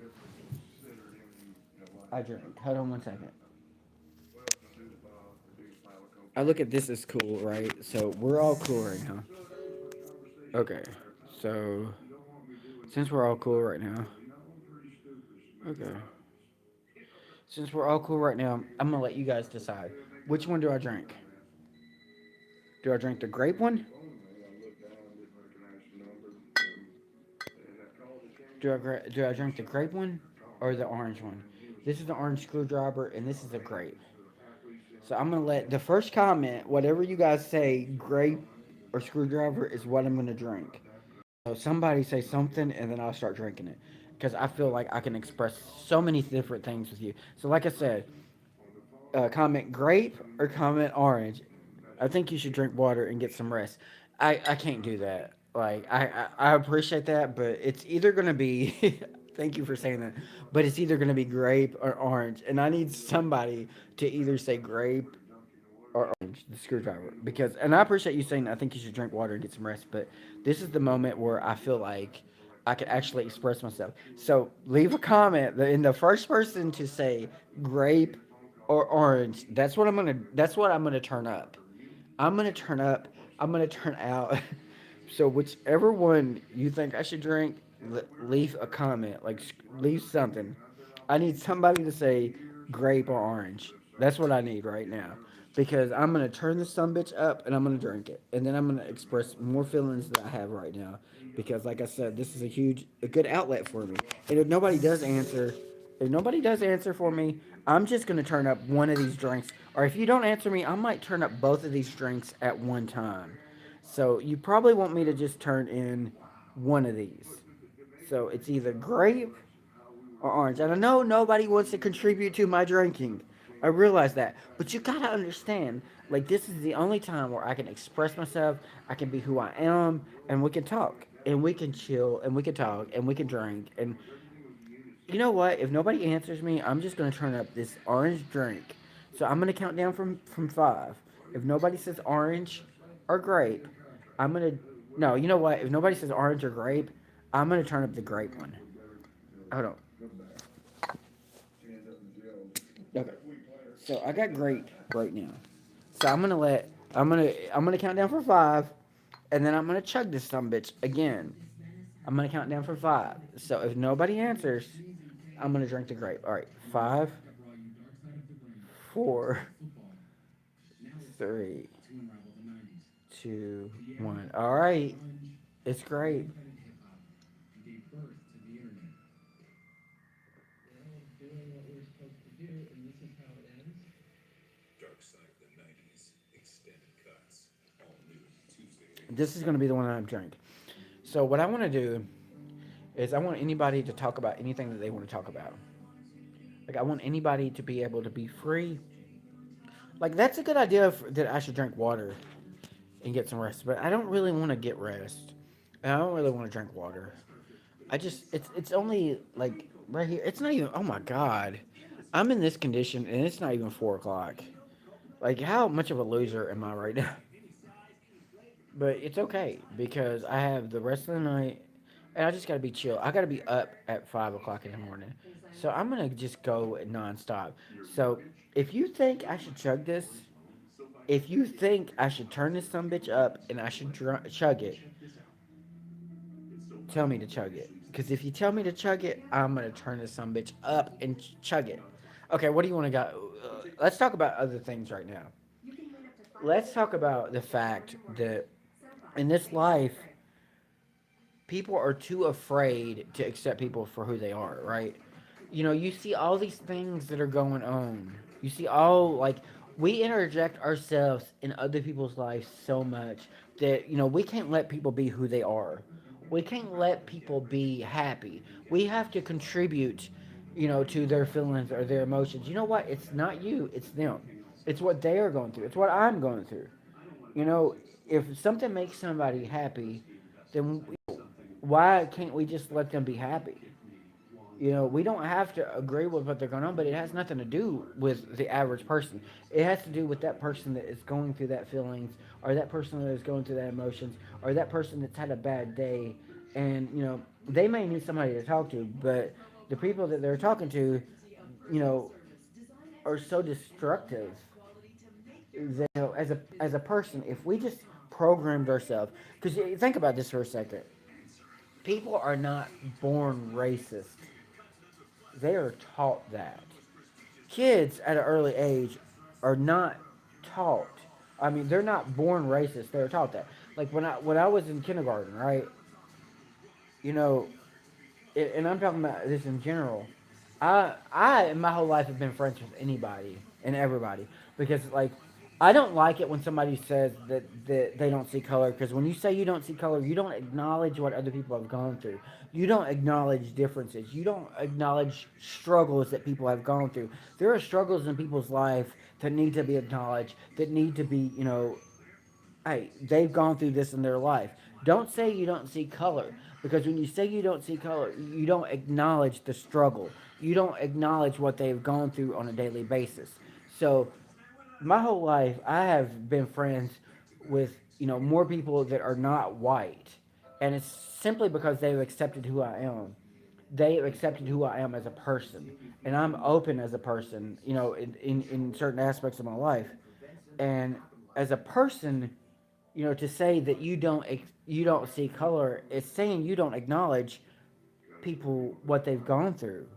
I drink. Hold on one second. I look at this as cool, right? So we're all cool right now. Okay, so since we're all cool right now, okay. Since we're all cool right now, I'm gonna let you guys decide. Which one do I drink? Do I drink the grape one? Do I drink the grape one or the orange one? This is the orange screwdriver, and this is the grape. So I'm gonna let the first comment, whatever you guys say, grape or screwdriver, is what I'm gonna drink. So somebody say something, and then I'll start drinking it, because I feel like I can express so many different things with you. So like I said, comment grape or comment orange. I think you should drink water and get some rest. I can't do that. Like I appreciate that, but it's either gonna be thank you for saying that. But it's either gonna be grape or orange. And I need somebody to either say grape or orange, the screwdriver. Because and I appreciate you saying I think you should drink water and get some rest, but this is the moment where I feel like I can actually express myself. So leave a comment. In the first person to say grape or orange, that's what I'm gonna turn up. I'm gonna turn up. I'm gonna turn out. So whichever one you think I should drink, leave a comment. Like leave something. I need somebody to say grape or orange. That's what I need right now. Because I'm gonna turn this sumbitch up and I'm gonna drink it, and then I'm gonna express more feelings that I have right now. Because like I said, this is a good outlet for me. And if nobody does answer for me, I'm just gonna turn up one of these drinks. Or if you don't answer me, I might turn up both of these drinks at one time. So you probably want me to just turn in one of these. So it's either grape or orange. And I know nobody wants to contribute to my drinking. I realize that. But you gotta understand, like, this is the only time where I can express myself, I can be who I am, and we can talk. And we can chill, and we can talk, and we can drink. And you know what? If nobody answers me, I'm just gonna turn up this orange drink. So I'm gonna count down from 5. If nobody says orange or grape, I'm gonna no. You know what? If nobody says orange or grape, I'm gonna turn up the grape one. Hold on. Okay. So I got grape right now. So I'm gonna count down for 5, and then I'm gonna chug this sumbitch again. I'm gonna count down for 5. So if nobody answers, I'm gonna drink the grape. All right, 5, 4, 3, 2, 1. All right, it's great. Dark Side of the 90s, extended cuts, all new Tuesday. This is gonna be the one that I drink. So what I want to do is I want anybody to talk about anything that they want to talk about. Like I want anybody to be able to be free. Like that's a good idea that I should drink water and get some rest, but I don't really want to get rest. And I don't really want to drink water. It's only like right here. It's not even. Oh my god, I'm in this condition and it's not even 4 o'clock. Like how much of a loser am I right now? But it's okay because I have the rest of the night, and I just gotta be chill. I gotta be up at 5 o'clock in the morning, so I'm gonna just go nonstop. So if you think I should chug this, if you think I should turn this sumbitch up and I should chug it, tell me to chug it. Because if you tell me to chug it, I'm gonna turn this sumbitch up and chug it. Okay, what do you want to go? Let's talk about other things right now. Let's talk about the fact that in this life, people are too afraid to accept people for who they are, right? You know, you see all these things that are going on. You see all, like, We interject ourselves in other people's lives so much that we can't let people be who they are. We can't let people be happy. We have to contribute, to their feelings or their emotions. You know what? It's not you, it's them. It's what they are going through. It's what I'm going through. You know, if something makes somebody happy, then why can't we just let them be happy? We don't have to agree with what they're going on, but it has nothing to do with the average person. It has to do with that person that is going through that feelings, or that person that is going through that emotions, or that person that's had a bad day, and they may need somebody to talk to, but the people that they're talking to, you know, are so destructive that as a person, if we just programmed ourselves, because think about this for a second, people are not born racist. They are taught that. Kids at an early age are not taught. I mean, they're not born racist. They're taught that. Like when I was in kindergarten, right? You know, and I'm talking about this in general. I in my whole life have been friends with anybody and everybody because I don't like it when somebody says that they don't see color, because when you say you don't see color, you don't acknowledge what other people have gone through. You don't acknowledge differences. You don't acknowledge struggles that people have gone through. There are struggles in people's life that need to be acknowledged, that need to be, hey, they've gone through this in their life. Don't say you don't see color, because when you say you don't see color, you don't acknowledge the struggle. You don't acknowledge what they've gone through on a daily basis. So, my whole life, I have been friends with, more people that are not white. And it's simply because they've accepted who I am. They have accepted who I am as a person. And I'm open as a person, in certain aspects of my life. And as a person, to say that you don't see color, it's saying you don't acknowledge people what they've gone through.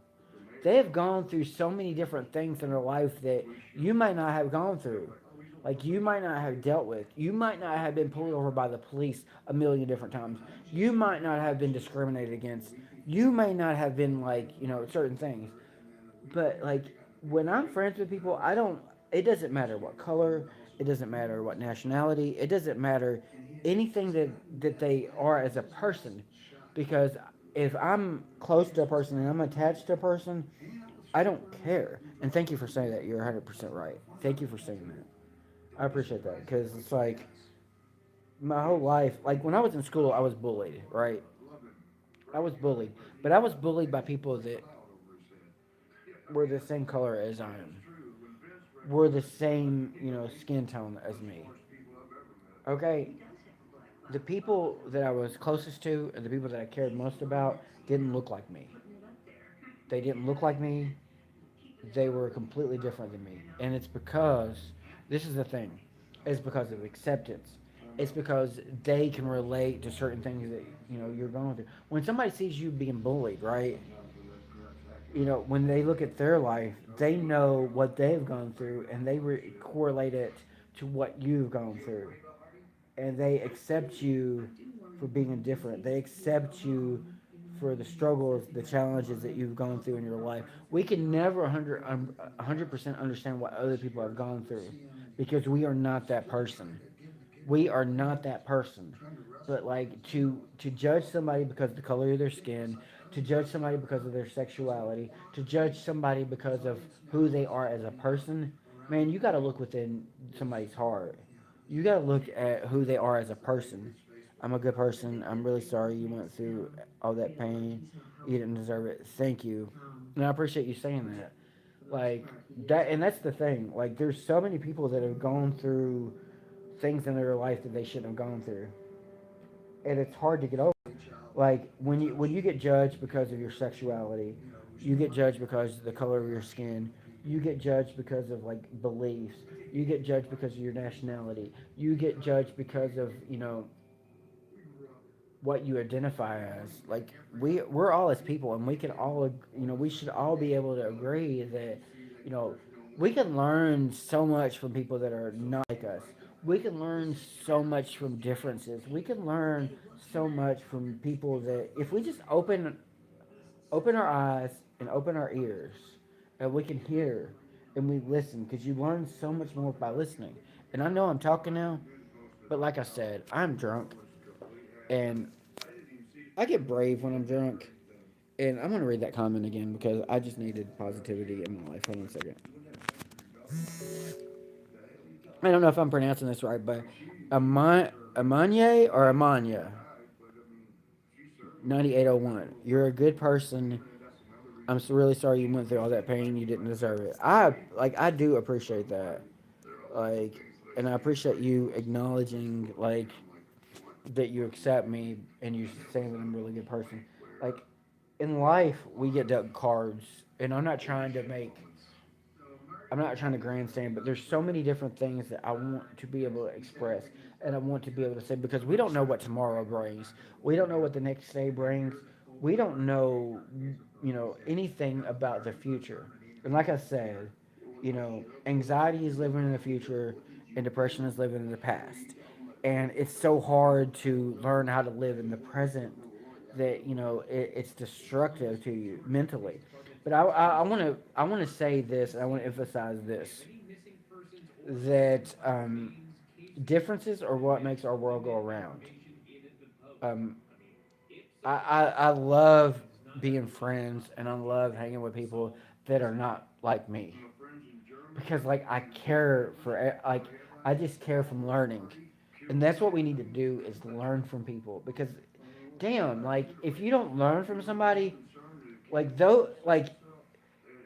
They have gone through so many different things in their life that you might not have gone through. Like you might not have dealt with. You might not have been pulled over by the police a million different times. You might not have been discriminated against. You may not have been certain things. But when I'm friends with people, I don't. It doesn't matter what color. It doesn't matter what nationality. It doesn't matter anything that they are as a person, because if I'm close to a person and I'm attached to a person, I don't care. And thank you for saying that. You're 100% right. Thank you for saying that. I appreciate that, because it's like my whole life. Like when I was in school, I was bullied. Right? I was bullied, but I was bullied by people that were the same color as I am, were the same, skin tone as me. Okay, the people that I was closest to and the people that I cared most about didn't look like me. They didn't look like me. They were completely different than me, and it's because this is the thing. It's because of acceptance. It's because they can relate to certain things that you're going through. When somebody sees you being bullied, right? When they look at their life, they know what they've gone through, and they correlate it to what you've gone through, and they accept you for being different. They accept you for the struggles, the challenges that you've gone through in your life. We can never 100% understand what other people have gone through, because we are not that person. We are not that person. But to judge somebody because of the color of their skin, to judge somebody because of their sexuality, to judge somebody because of who they are as a person, man, you got to look within somebody's heart. You got to look at who they are as a person. I'm a good person. I'm really sorry you went through all that pain. You didn't deserve it. Thank you. And I appreciate you saying that. Like that, and that's the thing. Like there's so many people that have gone through things in their life that they shouldn't have gone through, and it's hard to get over. Like when you get judged because of your sexuality, you get judged because of the color of your skin, you get judged because of beliefs, you get judged because of your nationality, you get judged because of what you identify as. Like we're all as people, and we can all we should all be able to agree that you know we can learn so much from people that are not like us. We can learn so much from differences. We can learn so much from people that if we just open our eyes and open our ears, and we can hear, and we listen because you learn so much more by listening. And I know I'm talking now, but like I said, I'm drunk and I get brave when I'm drunk. And I'm gonna read that comment again because I just needed positivity in my life. Hold on a second. I don't know if I'm pronouncing this right, but Amanye or Amanya 9801. You're a good person. I'm really sorry you went through all that pain. You didn't deserve it. I do appreciate that. Like, and I appreciate you acknowledging that you accept me and you saying that I'm a really good person. Like, in life, we get dealt cards, and I'm not trying to grandstand, but there's so many different things that I want to be able to express and I want to be able to say because we don't know what tomorrow brings. We don't know what the next day brings. We don't know, anything about the future. And like I said, anxiety is living in the future and depression is living in the past. And it's so hard to learn how to live in the present that it's destructive to you mentally. But I want to say this. I want to emphasize this that differences are what makes our world go around. Um, I love being friends and I love hanging with people that are not like me because like I care for like I just care from learning, and that's what we need to do is learn from people because damn, like if you don't learn from somebody, like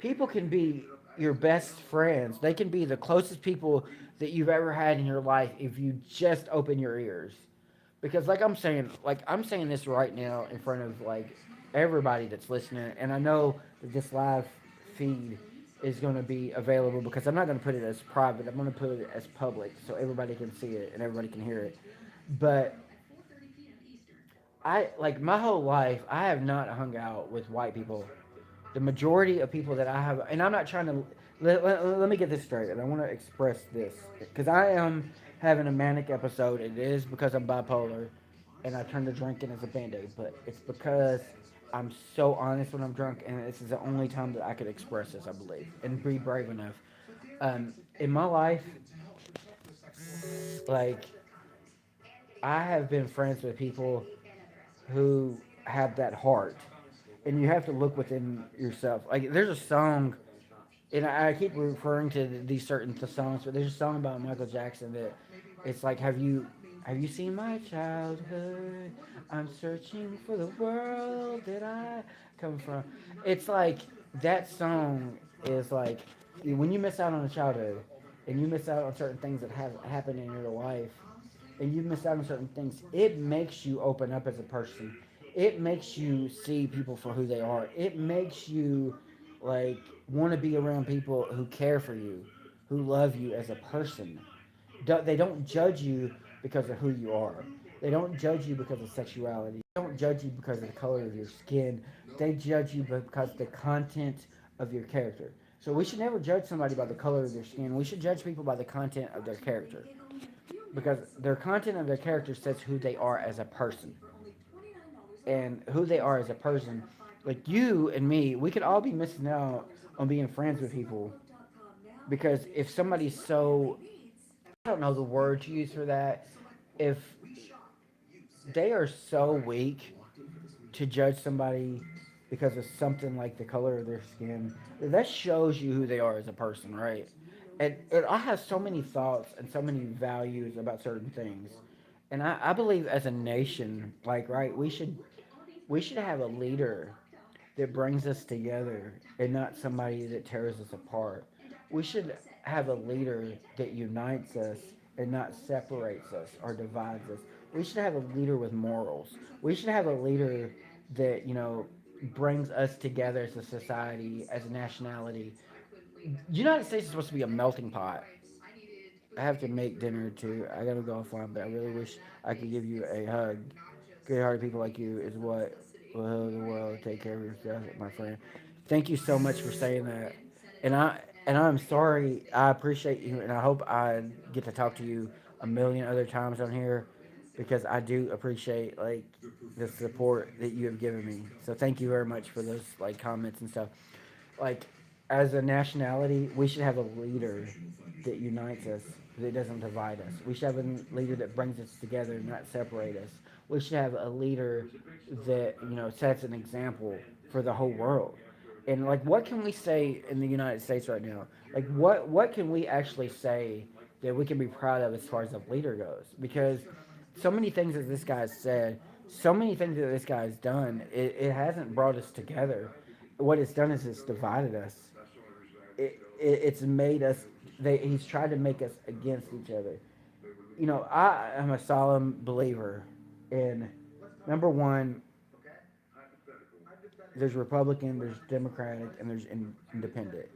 people can be your best friends. They can be the closest people that you've ever had in your life if you just open your ears. Because like I'm saying this right now in front of like everybody that's listening, and I know that this live feed is going to be available because I'm not going to put it as private. I'm going to put it as public so everybody can see it and everybody can hear it. But I like my whole life I have not hung out with white people. The majority of people that I have, and I'm not trying to, let me get this straight, and I want to express this because I am having a manic episode. It is because I'm bipolar, and I turn to drinking as a band-aid, but it's because I'm so honest when I'm drunk, and this is the only time that I could express this, I believe, and be brave enough. In my life, like I have been friends with people who have that heart, and you have to look within yourself. Like there's a song, and I keep referring to these certain songs, but there's a song about Michael Jackson that it's like, have you seen my childhood? I'm searching for the world that I come from. It's like that song is like when you miss out on a childhood, and you miss out on certain things that have happened in your life, and you miss out on certain things, it makes you open up as a person. It makes you see people for who they are. It makes you like want to be around people who care for you, who love you as a person. They don't judge you because of who you are. They don't judge you because of sexuality. They don't judge you because of the color of your skin. They judge you because of the content of your character. So we should never judge somebody by the color of their skin. We should judge people by the content of their character because their content of their character says who they are as a person, and who they are as a person. Like you and me, we could all be missing out on being friends with people because if somebody's so, I don't know the word to use for that, if they are so weak to judge somebody because of something like the color of their skin, that shows you who they are as a person, right? And I have so many thoughts and so many values about certain things. And I believe as a nation, like, right, we should have a leader that brings us together and not somebody that tears us apart. We should have a leader that unites us and not separates us or divides us. We should have a leader with morals. We should have a leader that, brings us together as a society, as a nationality. The United States is supposed to be a melting pot. I have to make dinner too. I gotta go offline, but I really wish I could give you a hug. Good-hearted people like you is what will heal the world. Take care of yourself, my friend. Thank you so much for saying that. And I'm sorry. I appreciate you, and I hope I get to talk to you a million other times on here because I do appreciate like the support that you have given me. So thank you very much for those like comments and stuff. Like as a nationality, we should have a leader that unites us, that doesn't divide us. We should have a leader that brings us together, not separate us. We should have a leader that, sets an example for the whole world. And like, what can we say in the United States right now? Like, what can we actually say that we can be proud of as far as a leader goes? Because so many things that this guy's said, so many things that this guy's done, it hasn't brought us together. What it's done is it's divided us. It's made us. He's tried to make us against each other. I am a solemn believer in, number one, there's Republican, there's Democratic, and there's independent.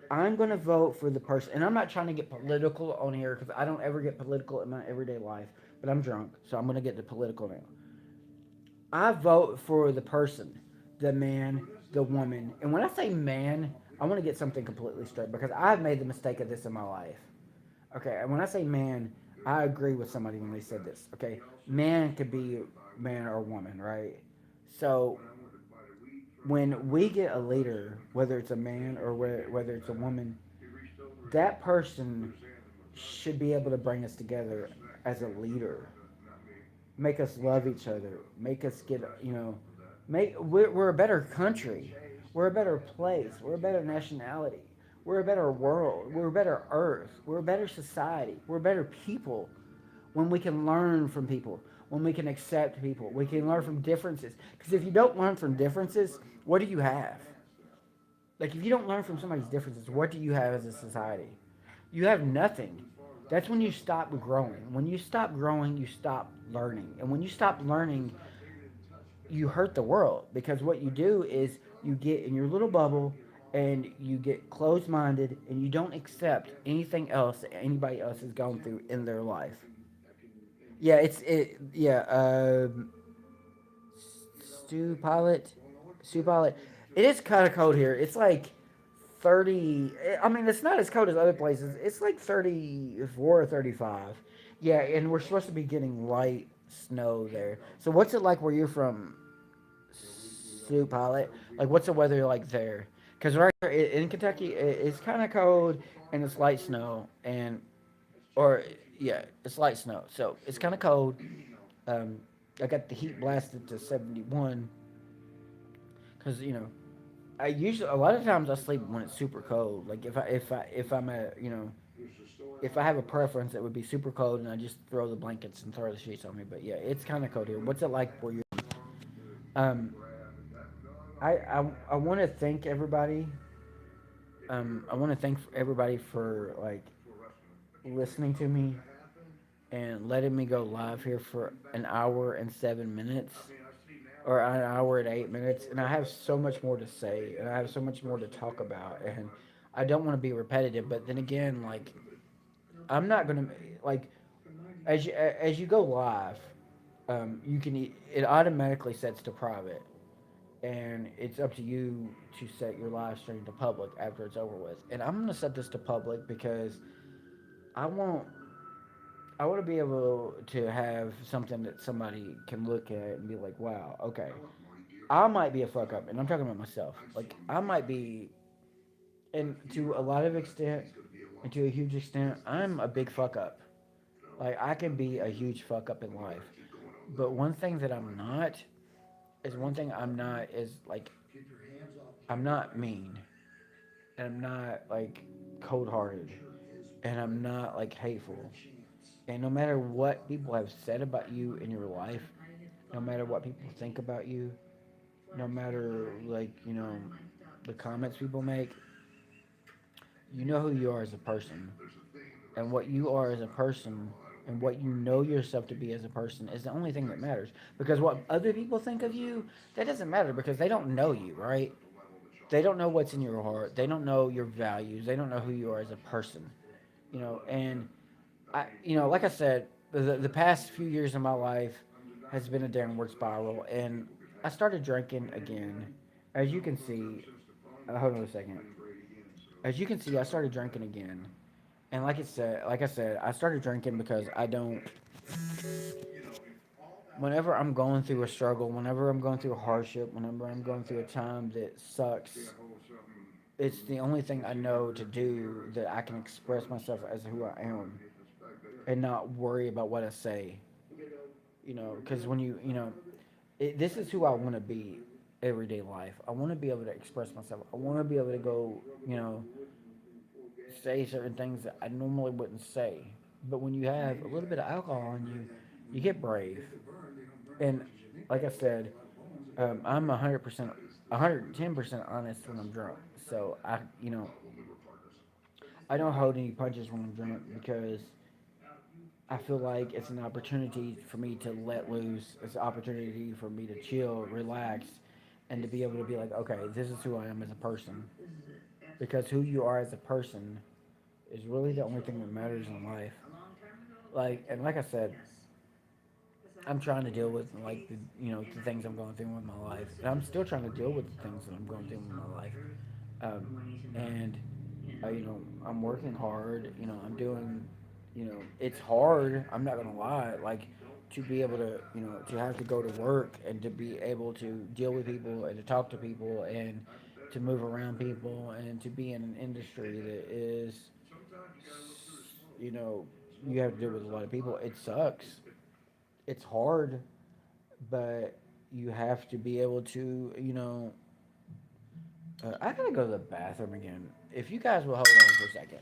I'm going to vote for the person, and I'm not trying to get political on here because I don't ever get political in my everyday life, but I'm drunk, so I'm going to get to political now. I vote for the person, the man, the woman, and when I say man, I want to get something completely straight because I've made the mistake of this in my life. Okay, and when I say man, I agree with somebody when they said this. Okay, man could be man or woman, right? So when we get a leader, whether it's a man or whether it's a woman, that person should be able to bring us together as a leader, make us love each other, make us get, we're a better country, we're a better place, we're a better nationality, we're a better world, we're a better earth, we're a better society, we're better people when we can learn from people, when we can accept people, we can learn from differences. Because if you don't learn from differences, what do you have? Like, if you don't learn from somebody's differences, what do you have as a society? You have nothing. That's when you stop growing. When you stop growing, you stop learning. And when you stop learning, you hurt the world. Because what you do is you get in your little bubble and you get closed-minded and you don't accept anything else that anybody else has gone through in their life. Yeah, Stu Pilot. It is kind of cold here. It's like 30. I mean, it's not as cold as other places. It's like 34 or 35. Yeah, and we're supposed to be getting light snow there. So what's it like where you're from, Stu Pilot? Like, what's the weather like there? Because right here in Kentucky, it's kind of cold and it's light snow. It's light snow. So it's kind of cold. I got the heat blasted to 71. Because, I usually a lot of times I sleep when it's super cold. Like if I have a preference, it would be super cold, and I just throw the blankets and throw the sheets on me. But yeah, it's kind of cold here. What's it like where you're? I want to thank everybody. I want to thank everybody for like listening to me and letting me go live here for an hour and 7 minutes. Or an hour and 8 minutes, and I have so much more to say, and I have so much more to talk about, and I don't want to be repetitive. But then again, like, I'm not gonna like as you go live, it automatically sets to private, and it's up to you to set your live stream to public after it's over with. And I'm gonna set this to public because I want to be able to have something that somebody can look at and be like, wow, okay, I might be a fuck up, and I'm talking about myself. Like, I might be, and to a lot of extent, and to a huge extent, I'm a big fuck up. Like, I can be a huge fuck up in life. But one thing that I'm not is like, I'm not mean, and I'm not like cold hearted, and I'm not like hateful. And no matter what people have said about you in your life, no matter what people think about you, no matter the comments people make, you know who you are as a person. And what you are as a person and what you know yourself to be as a person is the only thing that matters. Because what other people think of you, that doesn't matter because they don't know you, right? They don't know what's in your heart. They don't know your values. They don't know who you are as a person. And like I said, the past few years of my life has been a downward spiral, and I started drinking again. As you can see, hold on a second. As you can see, I started drinking again, and like I said, I started drinking because I don't. Whenever I'm going through a struggle, whenever I'm going through a hardship, whenever I'm going through a time that sucks, it's the only thing I know to do that I can express myself as who I am and not worry about what I say. You know, because when this is who I want to be everyday life. I want to be able to express myself. I want to be able to go, say certain things that I normally wouldn't say. But when you have a little bit of alcohol in you, you get brave. And like I said, I'm 100%, 110% honest when I'm drunk. So I don't hold any punches when I'm drunk because I feel like it's an opportunity for me to let loose. It's an opportunity for me to chill, relax, and to be able to be like, okay, this is who I am as a person. Because who you are as a person is really the only thing that matters in life. Like I said, I'm trying to deal with like the things I'm going through with my life, and I'm still trying to deal with the things that I'm going through with my life. And I'm working hard. I'm doing. It's hard. I'm not gonna lie. Like to be able to to have to go to work and to be able to deal with people and to talk to people and to move around people and to be in an industry that is you know you have to deal with a lot of people. It sucks. It's hard, but you have to be able to I gotta go to the bathroom again. If you guys will hold on for a second.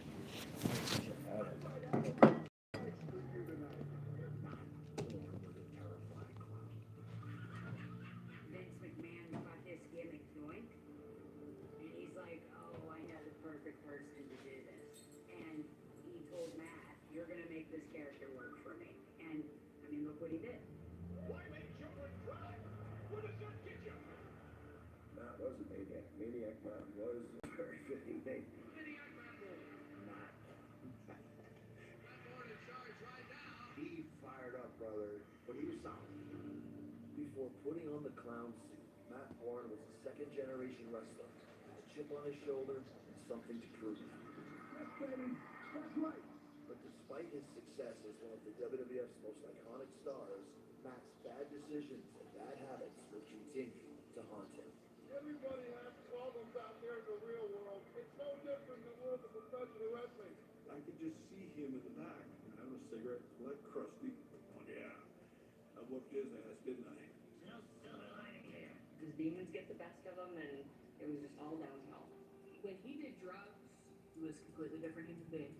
Vince McMahon got this gimmick joint, and he's like, "Oh, I know the perfect person to do this." And he told Matt, "You're gonna make this character work for me." And I mean, look what he did. Matt was a maniac. Maniac Matt was a very fitting name. Matt. He fired up, brother, but he was solid. Before putting on the clown suit, Matt Borne was a second-generation wrestler, with a chip on his shoulder and something to prove. That's baby. That's right. But despite his success as one of the WWF's most iconic stars, Matt's bad decisions and bad habits will continue to haunt him. Everybody has problems out there in the real world. It's no different than world of professional wrestling. I could just see him in the back, having a cigarette, like crusty. Oh yeah, I whooped his ass, didn't I? His demons get the best of him, and it was just all downhill. When he did drugs, he was a completely different human being.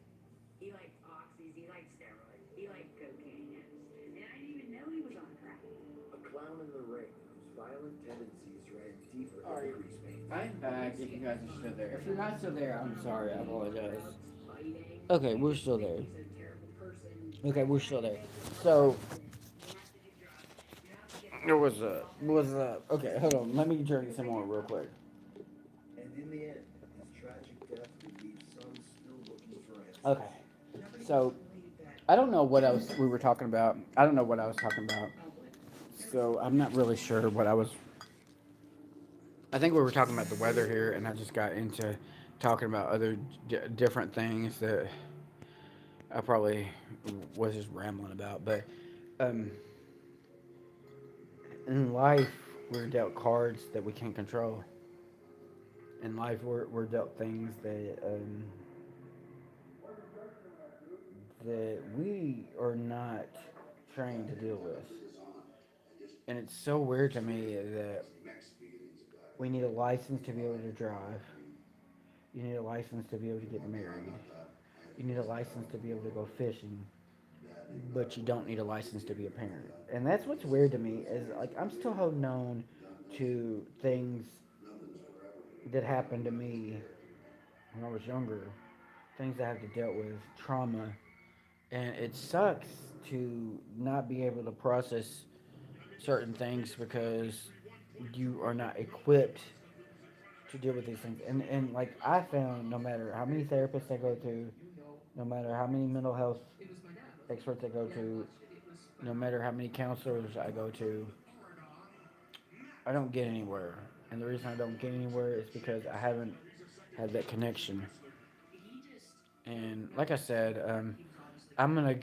He liked oxys, he liked steroids, he liked cocaine, and I didn't even know he was on crack. A clown in the ring whose violent tendencies ran deeper than Alright. the grease paint. I'm back if you guys are still there. If you're not still there, I'm sorry. I apologize. Fighting. Okay, we're still there. He's a terrible person. Okay, we're still there. So, there was okay, hold on. Let me drink some more real quick. And in the end, his tragic death would leave some still looking for answers. Okay, so, I don't know what else we were talking about. I don't know what I was talking about. So, I'm not really sure what I was. I think we were talking about the weather here, and I just got into talking about other different things that I probably was just rambling about. But in life, we're dealt cards that we can't control. In life, we're dealt things that we are not trained to deal with. And it's so weird to me that we need a license to be able to drive. You need a license to be able to get married. You need a license to be able to go fishing. But you don't need a license to be a parent. And that's what's weird to me is like I'm still holding on to things that happened to me when I was younger. Things I have to deal with, trauma. And it sucks to not be able to process certain things because you are not equipped to deal with these things. And like I found no matter how many therapists I go to, no matter how many mental health experts I go to, no matter how many counselors I go to, I don't get anywhere. And the reason I don't get anywhere is because I haven't had that connection. And like I said, I'm gonna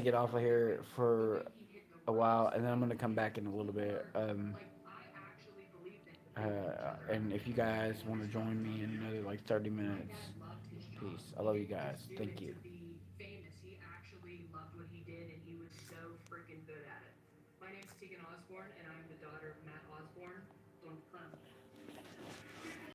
get off of here for a while, and then I'm gonna come back in a little bit. And if you guys want to join me in another like 30 minutes, peace. I love you guys. Thank you. To be famous. He actually loved what he did, and he was so freaking good at it. My name's Tegan Osborne, and I'm the daughter of Matt Osborne. Don't